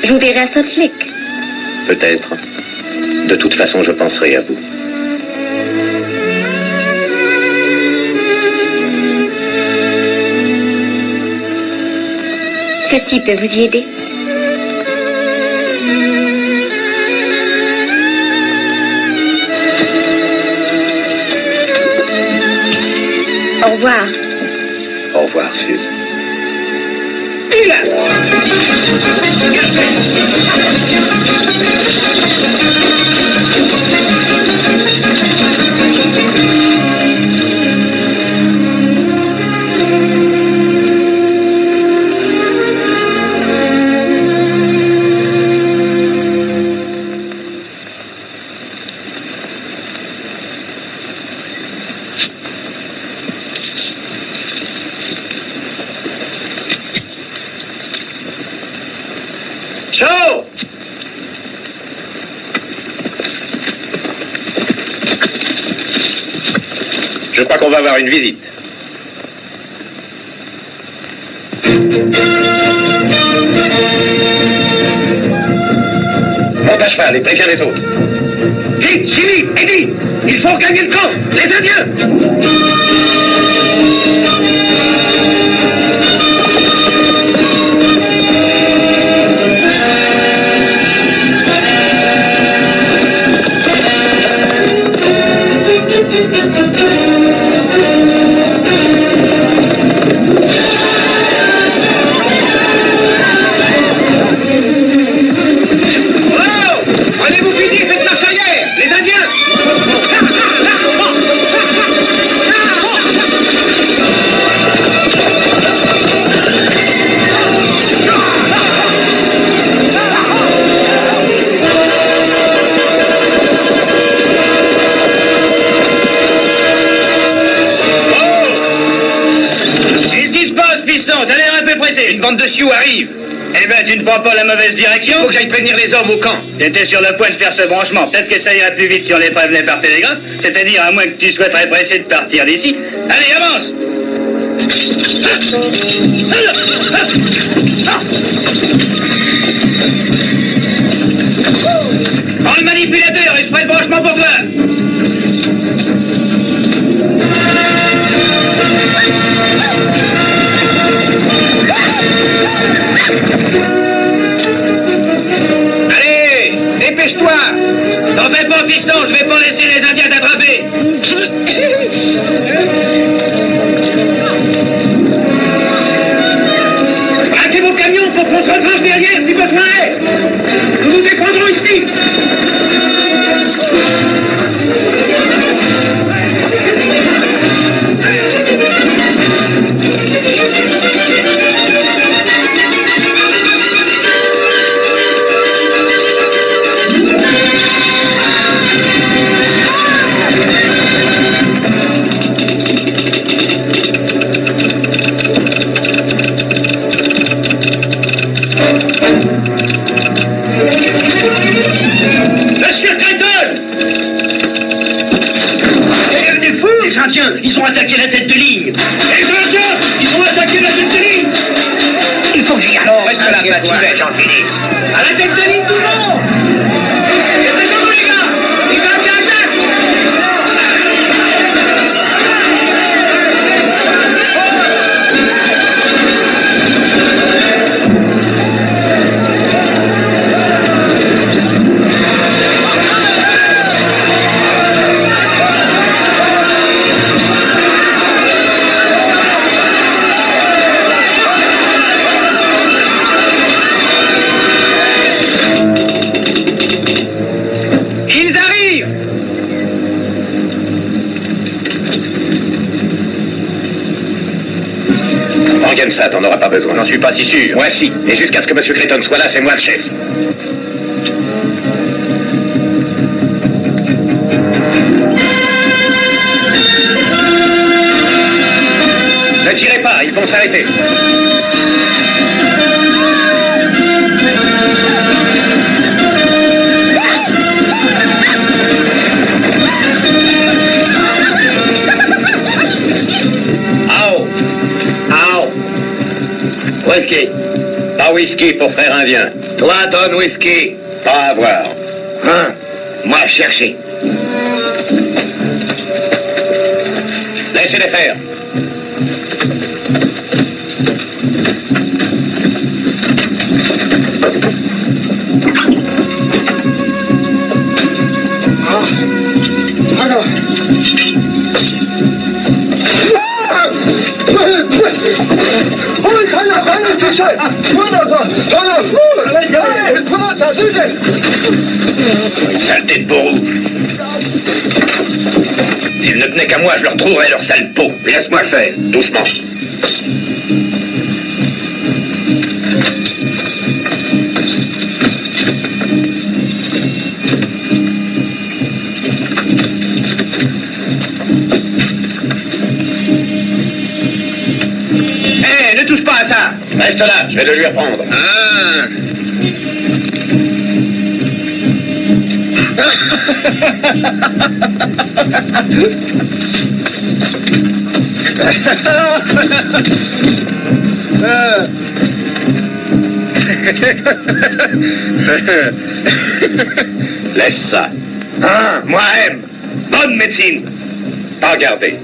Je vous verrai à Salt Lake. Peut-être. De toute façon, je penserai à vous. Ceci peut vous y aider. Au revoir. Au revoir, Suze. Et là! Je crois qu'on va avoir une visite. Monte à cheval et préviens les autres. Vite, Jimmy, Eddie, il faut gagner le camp, les Indiens! Une bande de sioux arrive. Eh ben, tu ne prends pas la mauvaise direction. Faut que j'aille prévenir les hommes au camp. T'étais sur le point de faire ce branchement. Peut-être que ça ira plus vite si on les prévenait par télégraphe. C'est-à-dire à moins que tu souhaiterais pressé de partir d'ici. Allez, avance. Prends le manipulateur et je ferai le branchement pour toi. Allez, dépêche-toi. T'en fais pas, fiston, je vais pas laisser les Indiens t'attraper. Braquez vos camions pour qu'on se retranche derrière si besoin est. Nous nous défendrons ici. Indiens, ils ont attaqué la tête de ligne. Les Indiens, ils ont attaqué la tête de ligne. Il faut que j'y aille. Non, reste là, Patsy, les gens finissent. À la tête de ligne, tout le monde. Dépêchons-nous, les gars. Les Indiens attaquent. Ils arrivent! Organsat, on n'aura pas besoin. J'en suis pas si sûr. Moi si. Et jusqu'à ce que M. Creighton soit là, c'est moi le chef. Ne tirez pas, ils vont s'arrêter. Whisky. Pas whisky pour frère indien. Toi, donne whisky. Pas à voir. Hein? Moi, chercher. Laissez-les faire. Alors. Une saleté de peau rouge. S'ils ne tenaient qu'à moi, je leur trouverais leur sale peau. Laisse-moi faire. Doucement. Hé, ne touche pas à ça. Reste là, je vais le lui reprendre. Ah. Laisse ça. Hein, moi aime. Bonne médecine. Pas garder.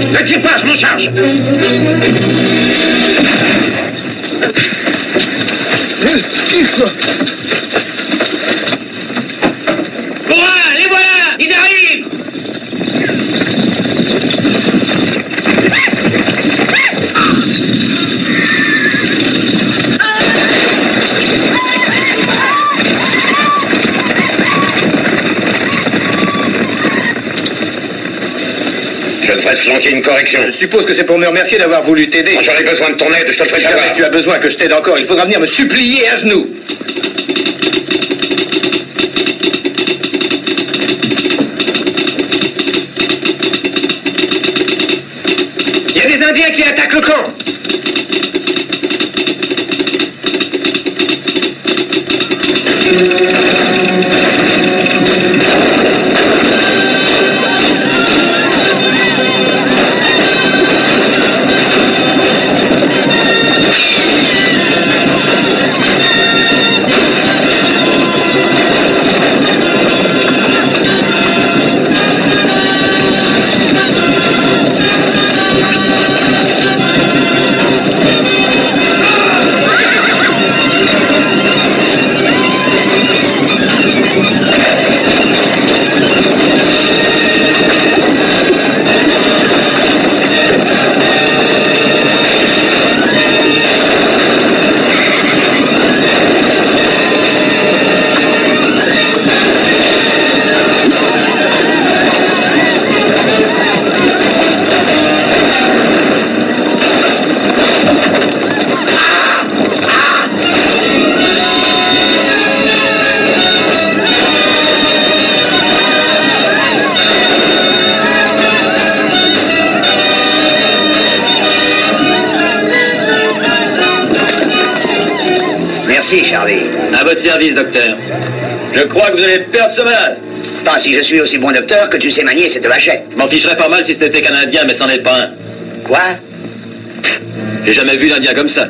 Ne tire pas, je m'en charge. Hurrah, les voilà, ils arrivent. Je devrais te flanquer une correction. Je suppose que c'est pour me remercier d'avoir voulu t'aider. Quand j'aurai besoin de ton aide, je te le ferai Si jamais savoir. tu as besoin que je t'aide encore, il faudra venir me supplier à genoux. Il y a des Indiens qui attaquent le camp. Merci, Charlie. À votre service, docteur. Je crois que vous allez perdre ce malade. Pas si je suis aussi bon docteur que tu sais manier cette vachette. M'en ficherais pas mal si ce n'était qu'un Indien, mais c'en est pas un. Quoi? J'ai jamais vu d'Indien comme ça.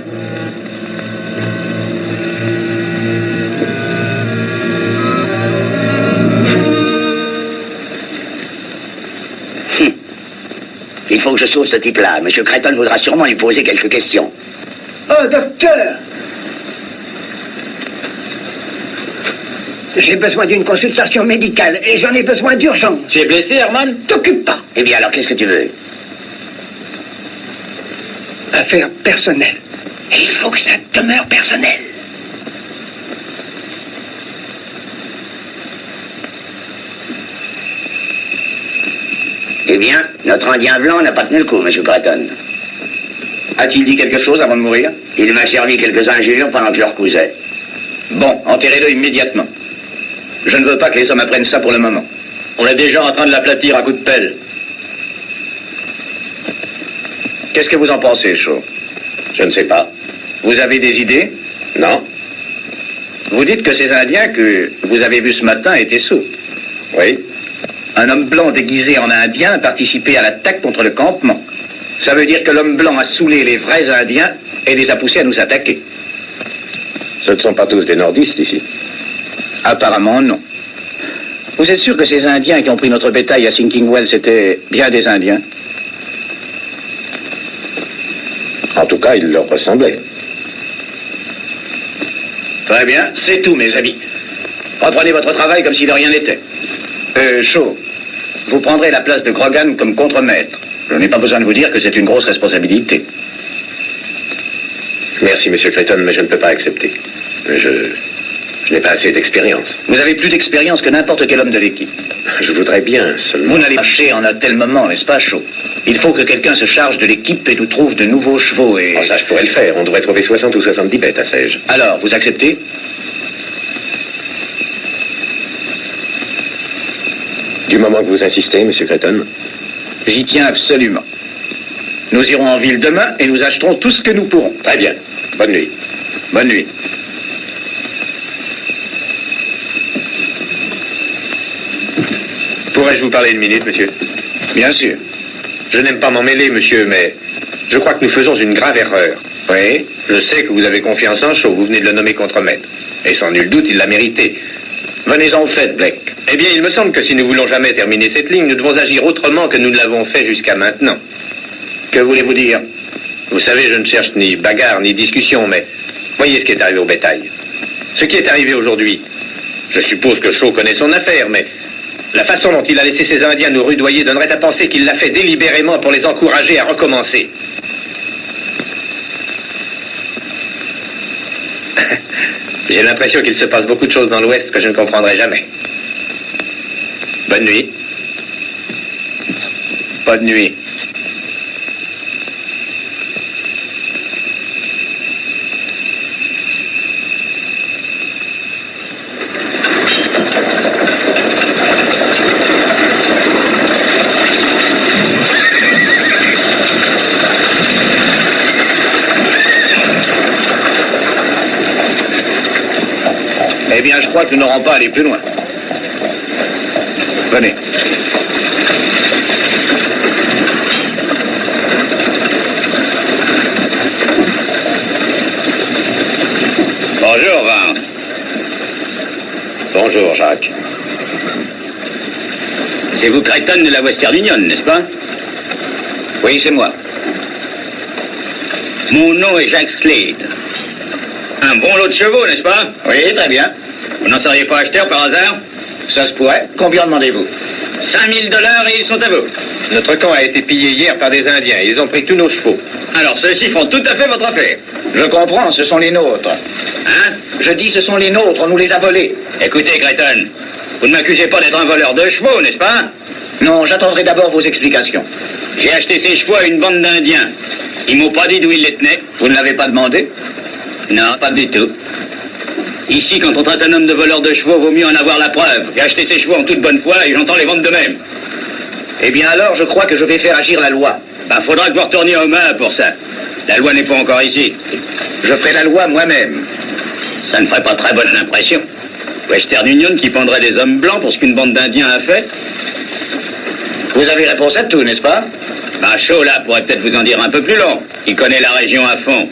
Il faut que je sauve ce type-là. Monsieur Creighton voudra sûrement lui poser quelques questions. Oh, docteur! J'ai besoin d'une consultation médicale et j'en ai besoin d'urgence. Tu es blessé, Herman? T'occupe pas. Eh bien, alors, qu'est-ce que tu veux? Affaire personnelle. Et il faut que ça demeure personnel. Eh bien, notre Indien blanc n'a pas tenu le coup, monsieur Creighton. A-t-il dit quelque chose avant de mourir? Il m'a servi quelques injures pendant que je le recousais. Bon, enterrez-le immédiatement. Je ne veux pas que les hommes apprennent ça pour le moment. On est déjà en train de l'aplatir à coups de pelle. Qu'est-ce que vous en pensez, Shaw? Je ne sais pas. Vous avez des idées? Non? Vous dites que ces Indiens que vous avez vus ce matin étaient sourds. Oui? Un homme blanc déguisé en Indien a participé à l'attaque contre le campement. Ça veut dire que l'homme blanc a saoulé les vrais Indiens et les a poussés à nous attaquer. Ce ne sont pas tous des nordistes ici. Apparemment, non. Vous êtes sûr que ces Indiens qui ont pris notre bétail à Sinking Wells étaient bien des Indiens? En tout cas, ils leur ressemblaient. Très bien, c'est tout, mes amis. Reprenez votre travail comme si de rien n'était. Shaw, vous prendrez la place de Grogan comme contremaître. Je n'ai pas besoin de vous dire que c'est une grosse responsabilité. Merci, monsieur Creighton, mais je ne peux pas accepter. Je n'ai pas assez d'expérience. Vous avez plus d'expérience que n'importe quel homme de l'équipe. Je voudrais bien, seulement... Vous n'allez pas marcher en un tel moment, n'est-ce pas, Shaw? Il faut que quelqu'un se charge de l'équipe et nous trouve de nouveaux chevaux et... Oh, ça, je pourrais le faire. On devrait trouver 60 ou 70 bêtes à Sège. Alors, vous acceptez? Du moment que vous insistez, monsieur Creighton. J'y tiens absolument. Nous irons en ville demain et nous acheterons tout ce que nous pourrons. Très bien. Bonne nuit. Bonne nuit. Pourrais-je vous parler une minute, monsieur? Bien sûr. Je n'aime pas m'en mêler, monsieur, mais je crois que nous faisons une grave erreur. Oui? Je sais que vous avez confiance en Shaw, vous venez de le nommer contremaître. Et sans nul doute, il l'a mérité. Venez-en au fait, Blake. Eh bien, il me semble que si nous voulons jamais terminer cette ligne, nous devons agir autrement que nous ne l'avons fait jusqu'à maintenant. Que voulez-vous dire? Vous savez, je ne cherche ni bagarre, ni discussion, mais voyez ce qui est arrivé au bétail. Ce qui est arrivé aujourd'hui, je suppose que Shaw connaît son affaire, mais la façon dont il a laissé ces Indiens nous rudoyer donnerait à penser qu'il l'a fait délibérément pour les encourager à recommencer. J'ai l'impression qu'il se passe beaucoup de choses dans l'Ouest que je ne comprendrai jamais. Bonne nuit. Bonne nuit. Eh bien, je crois que nous n'aurons pas à aller plus loin. Venez. Bonjour, Vance. Bonjour, Jacques. C'est vous, Creighton de la Western Union, n'est-ce pas? Oui, c'est moi. Mon nom est Jacques Slade. Un bon lot de chevaux, n'est-ce pas? Oui, très bien. Vous n'en seriez pas acheteur par hasard? Ça se pourrait. Combien demandez-vous? 5 000 $ et ils sont à vous. Notre camp a été pillé hier par des Indiens. Ils ont pris tous nos chevaux. Alors, ceux-ci font tout à fait votre affaire. Je comprends, ce sont les nôtres. Hein? Je dis ce sont les nôtres, on nous les a volés. Écoutez, Creighton, vous ne m'accusez pas d'être un voleur de chevaux, n'est-ce pas? Non, j'attendrai d'abord vos explications. J'ai acheté ces chevaux à une bande d'Indiens. Ils m'ont pas dit d'où ils les tenaient. Vous ne l'avez pas demandé? Non, pas du tout. Ici, quand on traite un homme de voleur de chevaux, vaut mieux en avoir la preuve. J'ai acheté ces chevaux en toute bonne foi et j'entends les vendre de même. Eh bien alors, je crois que je vais faire agir la loi. Ben, faudra que vous retourniez aux mains pour ça. La loi n'est pas encore ici. Je ferai la loi moi-même. Ça ne ferait pas très bonne impression. Western Union qui pendrait des hommes blancs pour ce qu'une bande d'Indiens a fait. Vous avez réponse à tout, n'est-ce pas? Bah, Shaw, là, pourrait peut-être vous en dire un peu plus long. Il connaît la région à fond.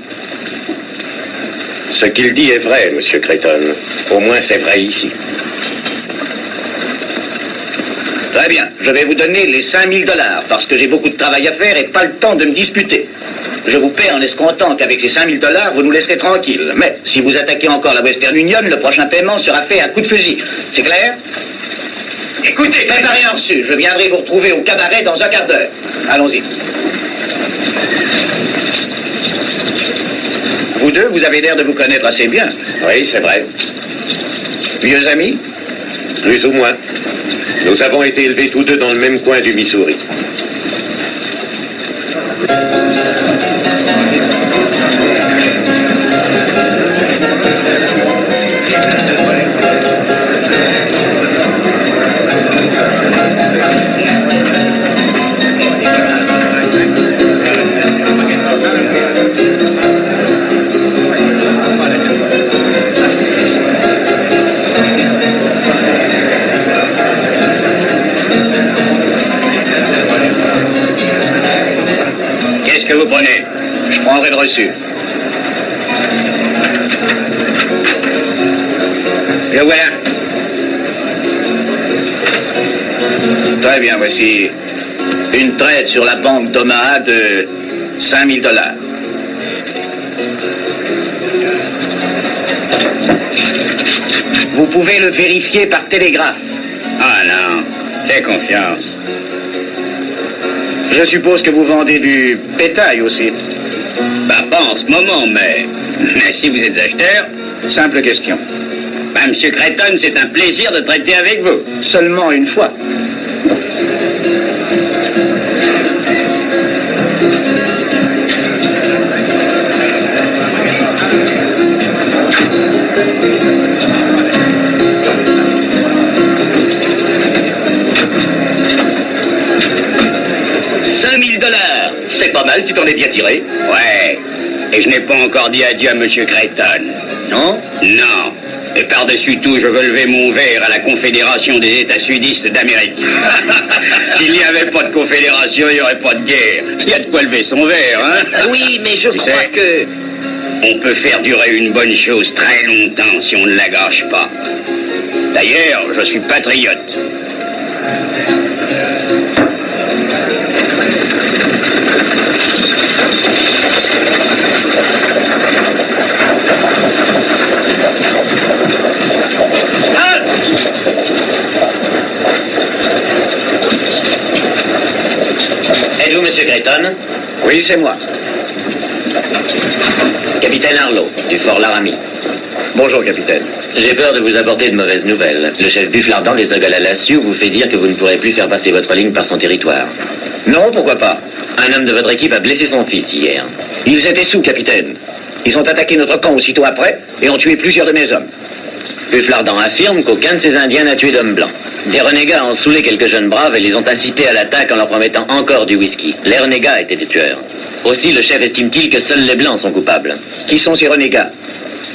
Ce qu'il dit est vrai, Monsieur Creighton. Au moins, c'est vrai ici. Très bien, je vais vous donner les 5000 $, parce que j'ai beaucoup de travail à faire et pas le temps de me disputer. Je vous paie en escomptant qu'avec ces 5000 $, vous nous laisserez tranquilles. Mais si vous attaquez encore la Western Union, le prochain paiement sera fait à coup de fusil. C'est clair? Écoutez, préparez un reçu. Je viendrai vous retrouver au cabaret dans un quart d'heure. Allons-y. Vous deux, vous avez l'air de vous connaître assez bien. Oui, c'est vrai. Vieux amis? Plus ou moins. Nous avons été élevés tous deux dans le même coin du Missouri. Qu'est-ce que vous prenez? Je prendrai le reçu. Le voilà. Très bien, voici une traite sur la banque d'Omaha de 5000 $. Vous pouvez le vérifier par télégraphe. Ah non, fais confiance. Je suppose que vous vendez du bétail aussi. Bah, pas en ce moment, mais si vous êtes acheteur... Simple question. Bah, Monsieur Creighton, c'est un plaisir de traiter avec vous. Seulement une fois. C'est pas mal, tu t'en es bien tiré. Ouais. Et je n'ai pas encore dit adieu à Monsieur Creighton. Non? Non. Et par-dessus tout, je veux lever mon verre à la Confédération des États sudistes d'Amérique. S'il n'y avait pas de confédération, il n'y aurait pas de guerre. Il y a de quoi lever son verre, hein? Oui, mais je crois que... On peut faire durer une bonne chose très longtemps si on ne la gâche pas. D'ailleurs, je suis patriote. Êtes-vous Monsieur Creighton? Oui, c'est moi. Capitaine Harlow, du Fort Laramie. Bonjour, capitaine. J'ai peur de vous apporter de mauvaises nouvelles. Le chef Bufflardan des Ogallala-Sioux vous fait dire que vous ne pourrez plus faire passer votre ligne par son territoire. Non, pourquoi pas? Un homme de votre équipe a blessé son fils hier. Ils étaient sous, capitaine. Ils ont attaqué notre camp aussitôt après et ont tué plusieurs de mes hommes. Bufflardan affirme qu'aucun de ces Indiens n'a tué d'hommes blancs. Des renégats ont saoulé quelques jeunes braves et les ont incités à l'attaque en leur promettant encore du whisky. Les renégats étaient des tueurs. Aussi, le chef estime-t-il que seuls les blancs sont coupables. Qui sont ces renégats?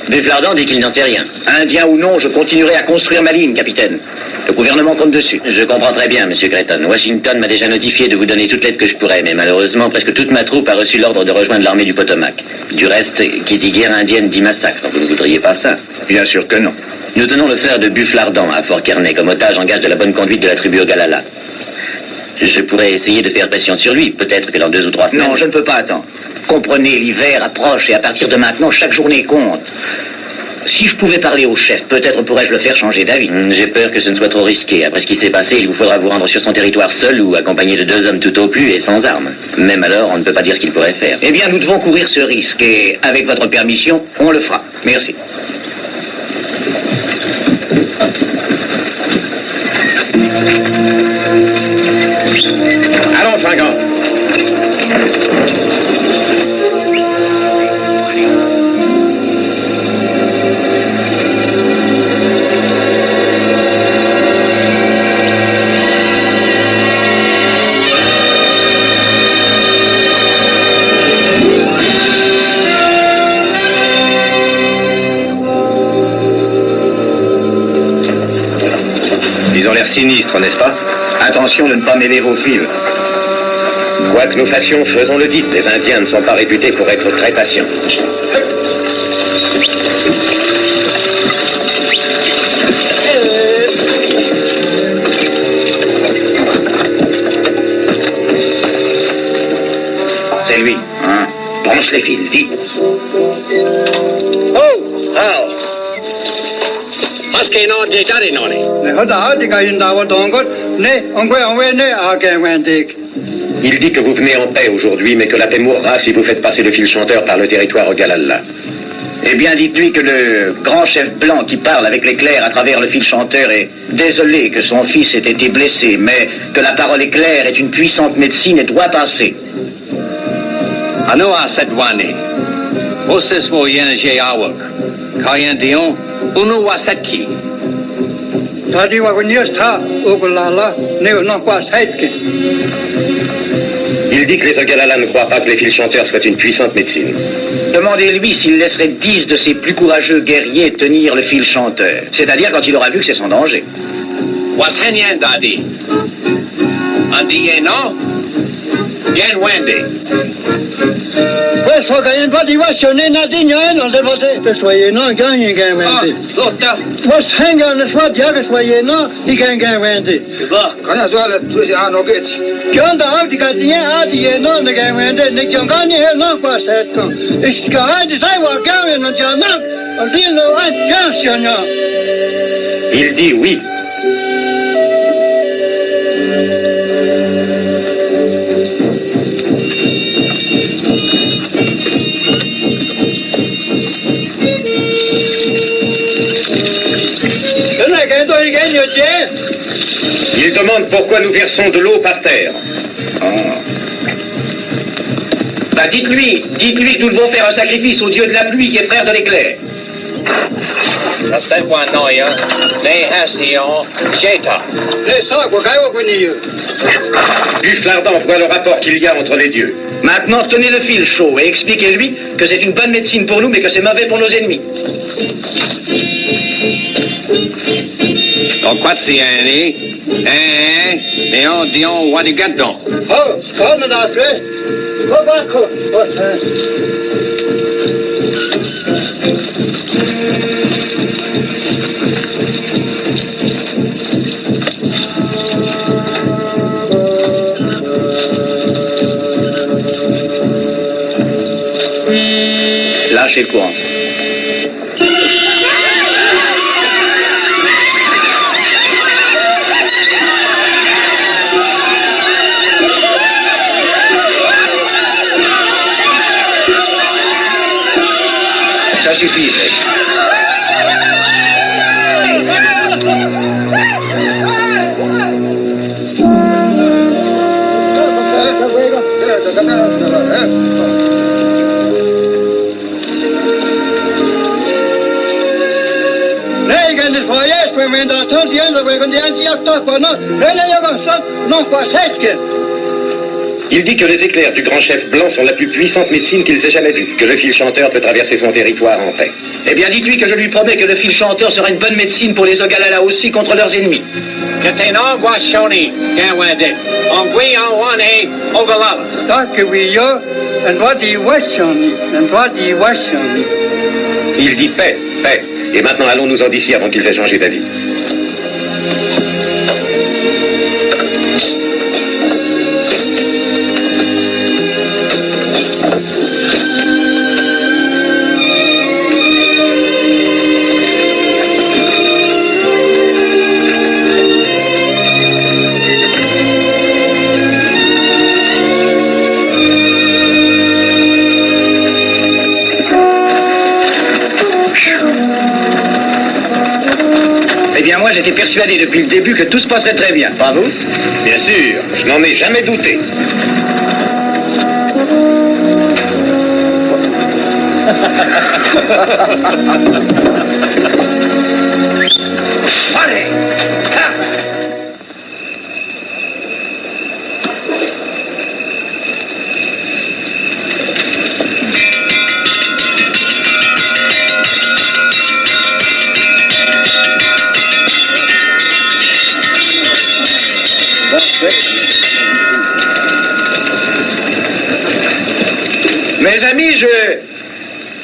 Bufflardan dit qu'il n'en sait rien. Indien ou non, je continuerai à construire ma ligne, capitaine. Le gouvernement compte dessus. Je comprends très bien, Monsieur Creighton. Washington m'a déjà notifié de vous donner toute l'aide que je pourrais, mais malheureusement, presque toute ma troupe a reçu l'ordre de rejoindre l'armée du Potomac. Du reste, qui dit guerre indienne dit massacre, donc vous ne voudriez pas ça. Bien sûr que non. Nous tenons le frère de Bufflardan à Fort Kearney comme otage en gage de la bonne conduite de la tribu Ogalala. Je pourrais essayer de faire pression sur lui, peut-être que dans 2 ou 3 semaines... Non, je ne peux pas attendre. Comprenez, l'hiver approche et à partir de maintenant, chaque journée compte. Si je pouvais parler au chef, peut-être pourrais-je le faire changer d'avis. J'ai peur que ce ne soit trop risqué. Après ce qui s'est passé, il vous faudra vous rendre sur son territoire seul ou accompagné de 2 hommes tout au plus et sans armes. Même alors, on ne peut pas dire ce qu'il pourrait faire. Eh bien, nous devons courir ce risque et, avec votre permission, on le fera. Merci. Allons, Fringant. Ils ont l'air sinistres, n'est-ce pas? Attention de ne pas mêler vos fils. Quoi que nous fassions, faisons le dit. Les Indiens ne sont pas réputés pour être très patients. C'est lui. Hein? Branche les fils, vite. Il dit que vous venez en paix aujourd'hui, mais que la paix mourra si vous faites passer le fil chanteur par le territoire Ogalalla. Eh bien, dites-lui que le grand chef blanc qui parle avec l'éclair à travers le fil chanteur est désolé que son fils ait été blessé, mais que la parole éclair est une puissante médecine et doit passer. Anoa Sedwani, Osis Moyen Jayawak, Kayan Dion, Uno Wasatki. Il dit que les Ogalalla ne croient pas que les fils chanteurs soient une puissante médecine. Demandez-lui s'il laisserait 10 de ses plus courageux guerriers tenir le fil chanteur. C'est-à-dire quand il aura vu que c'est sans danger. Washenyan Dadi. Andi Yeno, Yen Wendy. Il dit oui. Il demande pourquoi nous versons de l'eau par terre. Bah dites-lui que nous devons faire un sacrifice au dieu de la pluie qui est frère de l'éclair. Bufflardan voit le rapport qu'il y a entre les dieux. Maintenant, tenez le fil chaud et expliquez-lui que c'est une bonne médecine pour nous, mais que c'est mauvais pour nos ennemis. Donc, quoi de si Annie? Léon Dion Wadigadon. Lâchez le courant. Ça suffit, Blake. Il dit que les éclairs du grand chef blanc sont la plus puissante médecine qu'ils aient jamais vue, que le fil chanteur peut traverser son territoire en paix. Eh bien, dites-lui que je lui promets que le fil chanteur sera une bonne médecine pour les Ogalalla aussi contre leurs ennemis. Il dit paix, paix. Et maintenant allons-nous en d'ici avant qu'ils aient changé d'avis. Eh bien, moi, j'étais persuadé depuis le début que tout se passerait très bien. Pas vous? Bien sûr, je n'en ai jamais douté. Allez!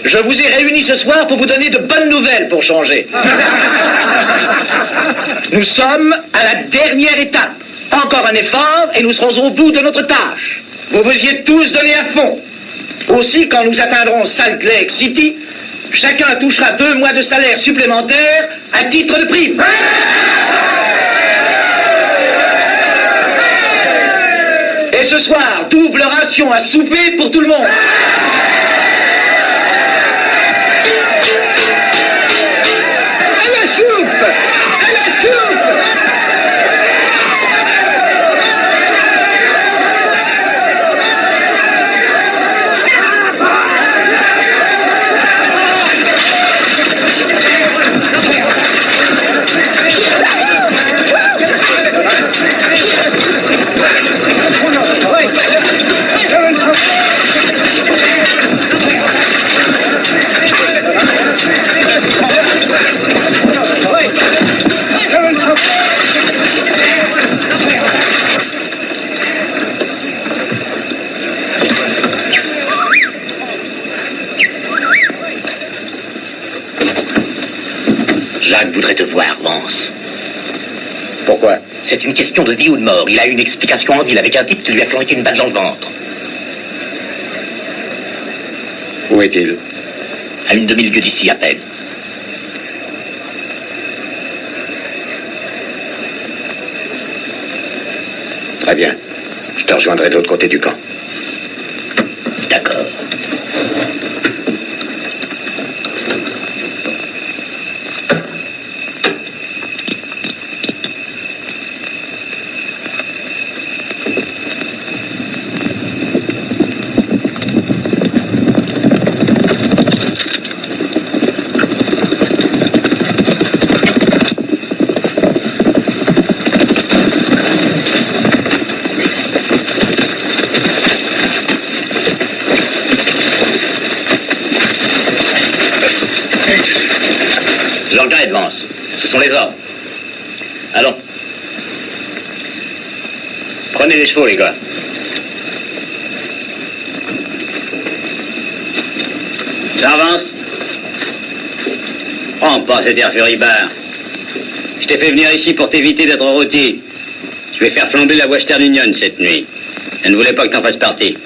Je vous ai réunis ce soir pour vous donner de bonnes nouvelles pour changer. Nous sommes à la dernière étape. Encore un effort et nous serons au bout de notre tâche. Vous vous y êtes tous donnés à fond. Aussi, quand nous atteindrons Salt Lake City, chacun touchera 2 mois de salaire supplémentaire à titre de prime. Et ce soir, double ration à souper pour tout le monde. À la soupe! À la soupe! Jacques voudrait te voir, Vance. Pourquoi? C'est une question de vie ou de mort. Il a eu une explication en ville avec un type qui lui a flanqué une balle dans le ventre. Où est-il? À une demi-lieue d'ici, à peine. Très bien. Je te rejoindrai de l'autre côté du camp. D'accord. Je regrette, Vance. Ce sont les ordres. Allons. Prenez les chevaux, les gars. Ça avance. Prends pas cet air furibard. Je t'ai fait venir ici pour t'éviter d'être rôti. Je vais faire flamber la Western Union cette nuit. Je ne voulais pas que t'en fasses partie.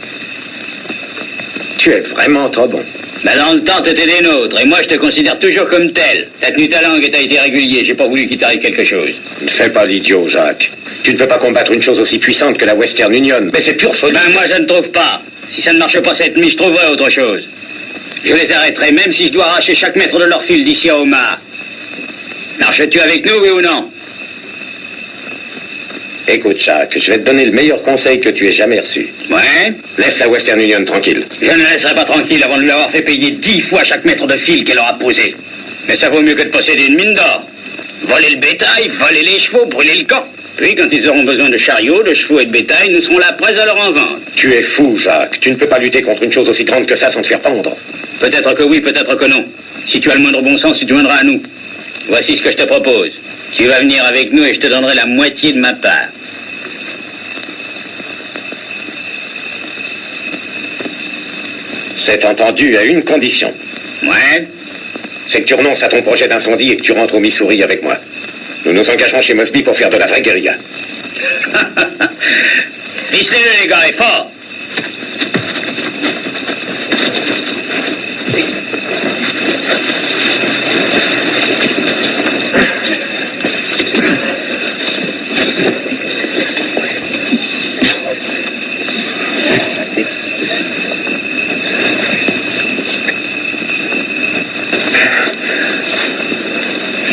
Tu es vraiment trop bon. Mais dans le temps, t'étais des nôtres, et moi, je te considère toujours comme tel. T'as tenu ta langue et t'as été régulier. J'ai pas voulu qu'il t'arrive quelque chose. Ne fais pas l'idiot, Jacques. Tu ne peux pas combattre une chose aussi puissante que la Western Union. Mais c'est pure folie. Ben, moi, je ne trouve pas. Si ça ne marche pas cette nuit, je trouverai autre chose. Je les arrêterai, même si je dois arracher chaque mètre de leur fil d'ici à Omaha. Marches-tu avec nous, oui ou non? Écoute, Jacques, je vais te donner le meilleur conseil que tu aies jamais reçu. Ouais? Laisse la Western Union tranquille. Je ne la laisserai pas tranquille avant de lui avoir fait payer 10 fois chaque mètre de fil qu'elle aura posé. Mais ça vaut mieux que de posséder une mine d'or. Voler le bétail, voler les chevaux, brûler le camp. Puis, quand ils auront besoin de chariots, de chevaux et de bétail, nous serons là prêts à leur en vendre. Tu es fou, Jacques. Tu ne peux pas lutter contre une chose aussi grande que ça sans te faire pendre. Peut-être que oui, peut-être que non. Si tu as le moindre bon sens, tu te joindras à nous. Voici ce que je te propose. Tu vas venir avec nous et je te donnerai la moitié de ma part. C'est entendu à une condition. Ouais? C'est que tu renonces à ton projet d'incendie et que tu rentres au Missouri avec moi. Nous nous engagerons chez Mosby pour faire de la vraie guérilla. Ficelez-le, les gars, et fort!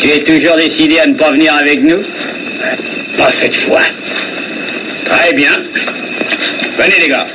Tu es toujours décidé à ne pas venir avec nous? Pas cette fois. Très bien. Venez, les gars.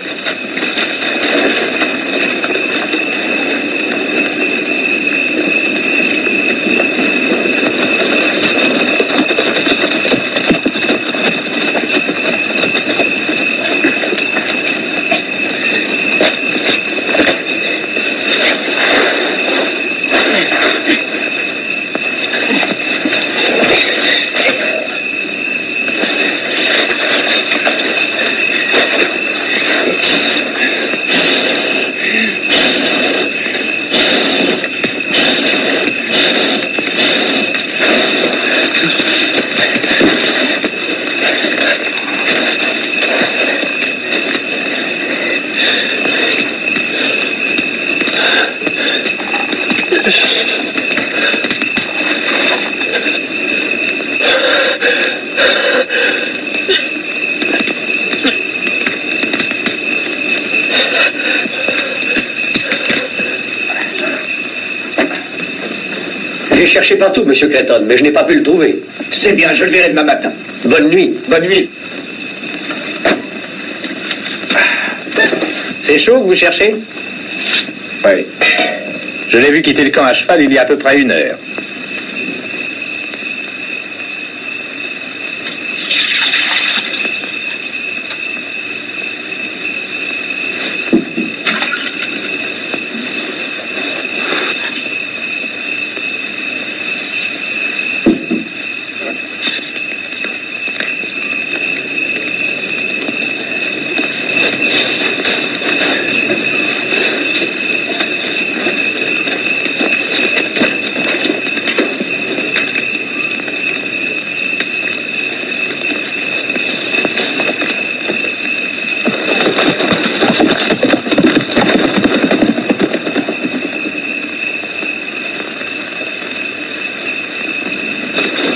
l'ai cherché partout, monsieur Creighton, mais je n'ai pas pu le trouver. C'est bien, je le verrai demain matin. Bonne nuit. Bonne nuit. C'est chaud que vous cherchez? Oui. Je l'ai vu quitter le camp à cheval il y a à peu près 1 heure.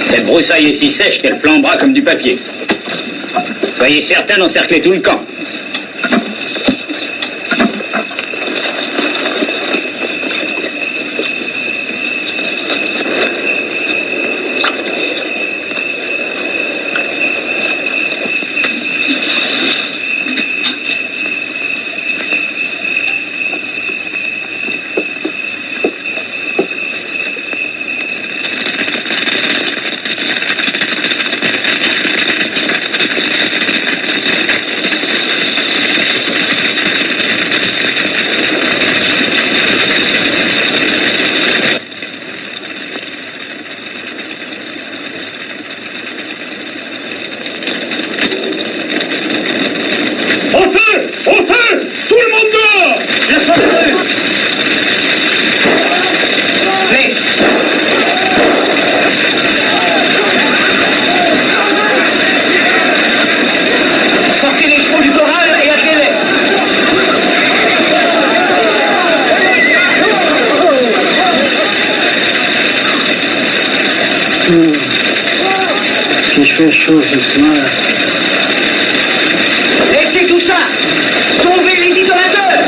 Cette broussaille est si sèche qu'elle flambera comme du papier. Soyez certain d'encercler tout le camp. Il fait chaud ce soir. Laissez tout ça. Sauvez les isolateurs.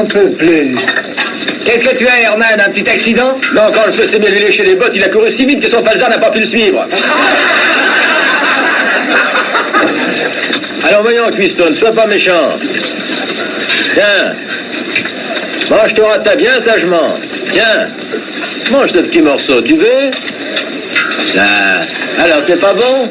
peux plus. Qu'est-ce que tu as, Herman? Un petit accident? Non, quand le feu s'est mis à lui lécher les bottes, il a couru si vite que son falzar n'a pas pu le suivre. Alors voyons, Cuiston, sois pas méchant. Tiens. Mange ton rata bien sagement. Tiens. Mange ce petit morceau, tu veux? Là. Alors, c'est pas bon?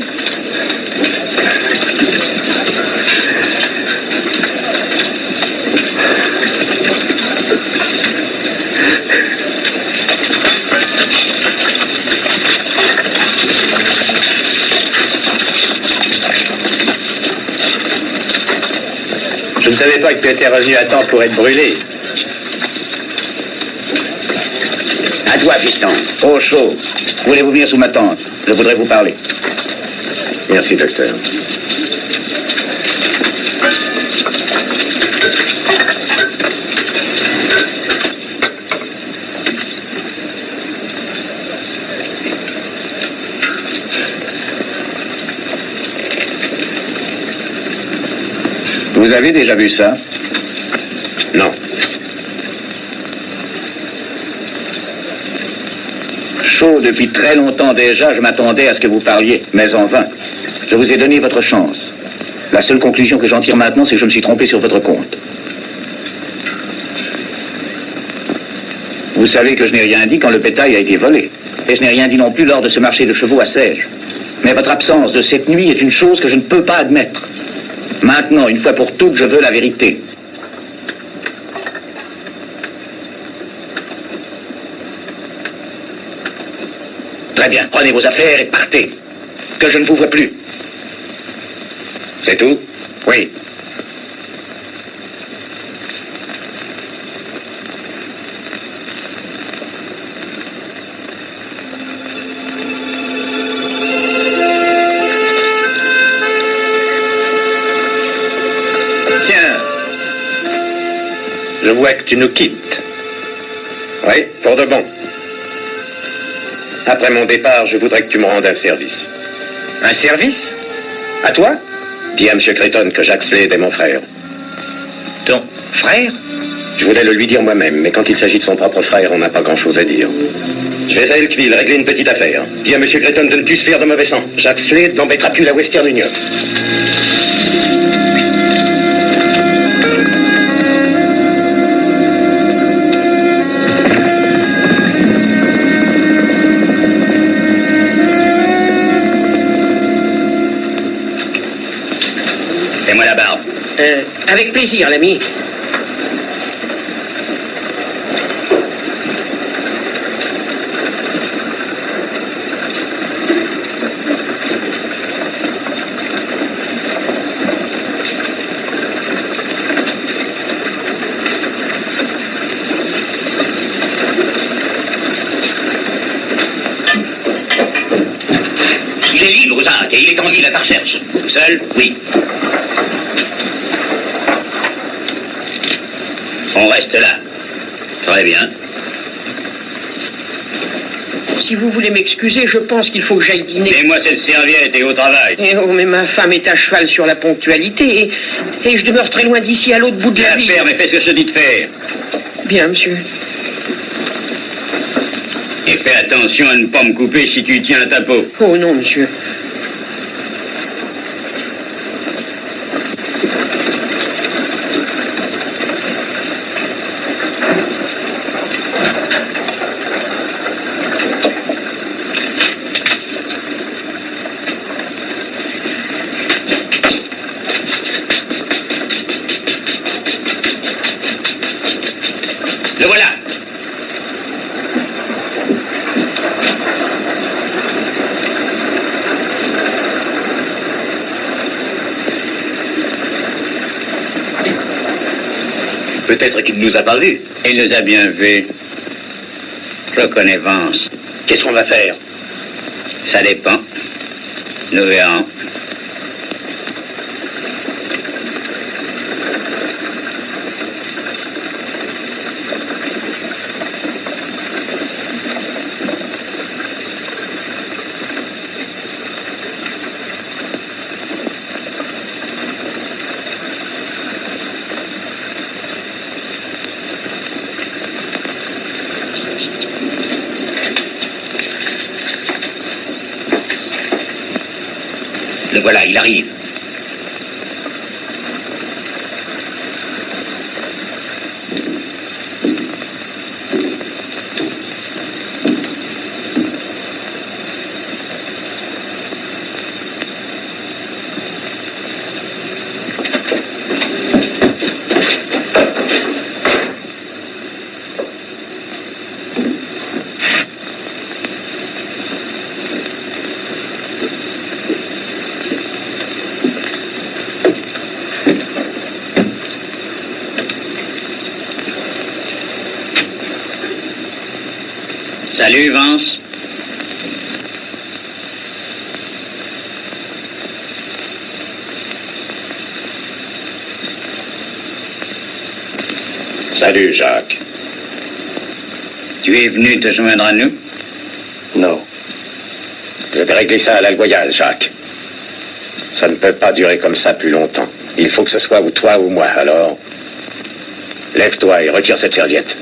Je ne savais pas que tu étais revenu à temps pour être brûlé. À toi, fiston. Oh, chaud. Voulez-vous venir sous ma tente? Je voudrais vous parler. Merci, docteur. Vous avez déjà vu ça? Non. Chaud, depuis très longtemps déjà, je m'attendais à ce que vous parliez, mais en vain. Je vous ai donné votre chance. La seule conclusion que j'en tire maintenant, c'est que je me suis trompé sur votre compte. Vous savez que je n'ai rien dit quand le bétail a été volé. Et je n'ai rien dit non plus lors de ce marché de chevaux à Sège. Mais votre absence de cette nuit est une chose que je ne peux pas admettre. Maintenant, une fois pour toutes, je veux la vérité. Très bien, prenez vos affaires et partez. Que je ne vous vois plus. C'est tout? Oui. Tiens. Je vois que tu nous quittes. Oui, pour de bon. Après mon départ, je voudrais que tu me rendes un service. Un service? À toi? Dis à M. Creighton que Jacques Slade est mon frère. Ton frère? Je voulais le lui dire moi-même, mais quand il s'agit de son propre frère, on n'a pas grand-chose à dire. Je vais à Elkville régler une petite affaire. Dis à M. Creighton de ne plus se faire de mauvais sang. Jacques Slade n'embêtera plus la Western Union. Fais-moi la barbe. Avec plaisir, l'ami. Il est libre, Jacques, et il est en ville à ta recherche. Tout seul? Oui. On reste là. Très bien. Si vous voulez m'excuser, je pense qu'il faut que j'aille dîner. Mets-moi cette serviette et au travail. Eh oh, mais ma femme est à cheval sur la ponctualité et je demeure très loin d'ici, à l'autre bout de la ville. Faire, mais fais ce que je te dis de faire. Bien, monsieur. Et fais attention à ne pas me couper si tu tiens à ta peau. Oh non, monsieur. Le voilà. Peut-être qu'il ne nous a pas vus. Il nous a bien vus. Je connais Vance. Qu'est-ce qu'on va faire? Ça dépend. Nous verrons. Le voilà, il arrive. Salut, Vance. Salut, Jacques. Tu es venu te joindre à nous? Non. Je vais régler ça à la loyale, Jacques. Ça ne peut pas durer comme ça plus longtemps. Il faut que ce soit ou toi ou moi. Alors, lève-toi et retire cette serviette.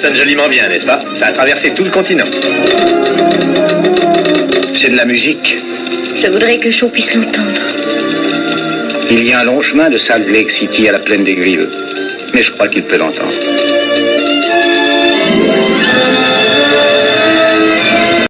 sonne joliment bien, n'est-ce pas? Ça a traversé tout le continent. C'est de la musique. Je voudrais que Shaw puisse l'entendre. Il y a un long chemin de Salt Lake City à la plaine des Grilles. Mais je crois qu'il peut l'entendre.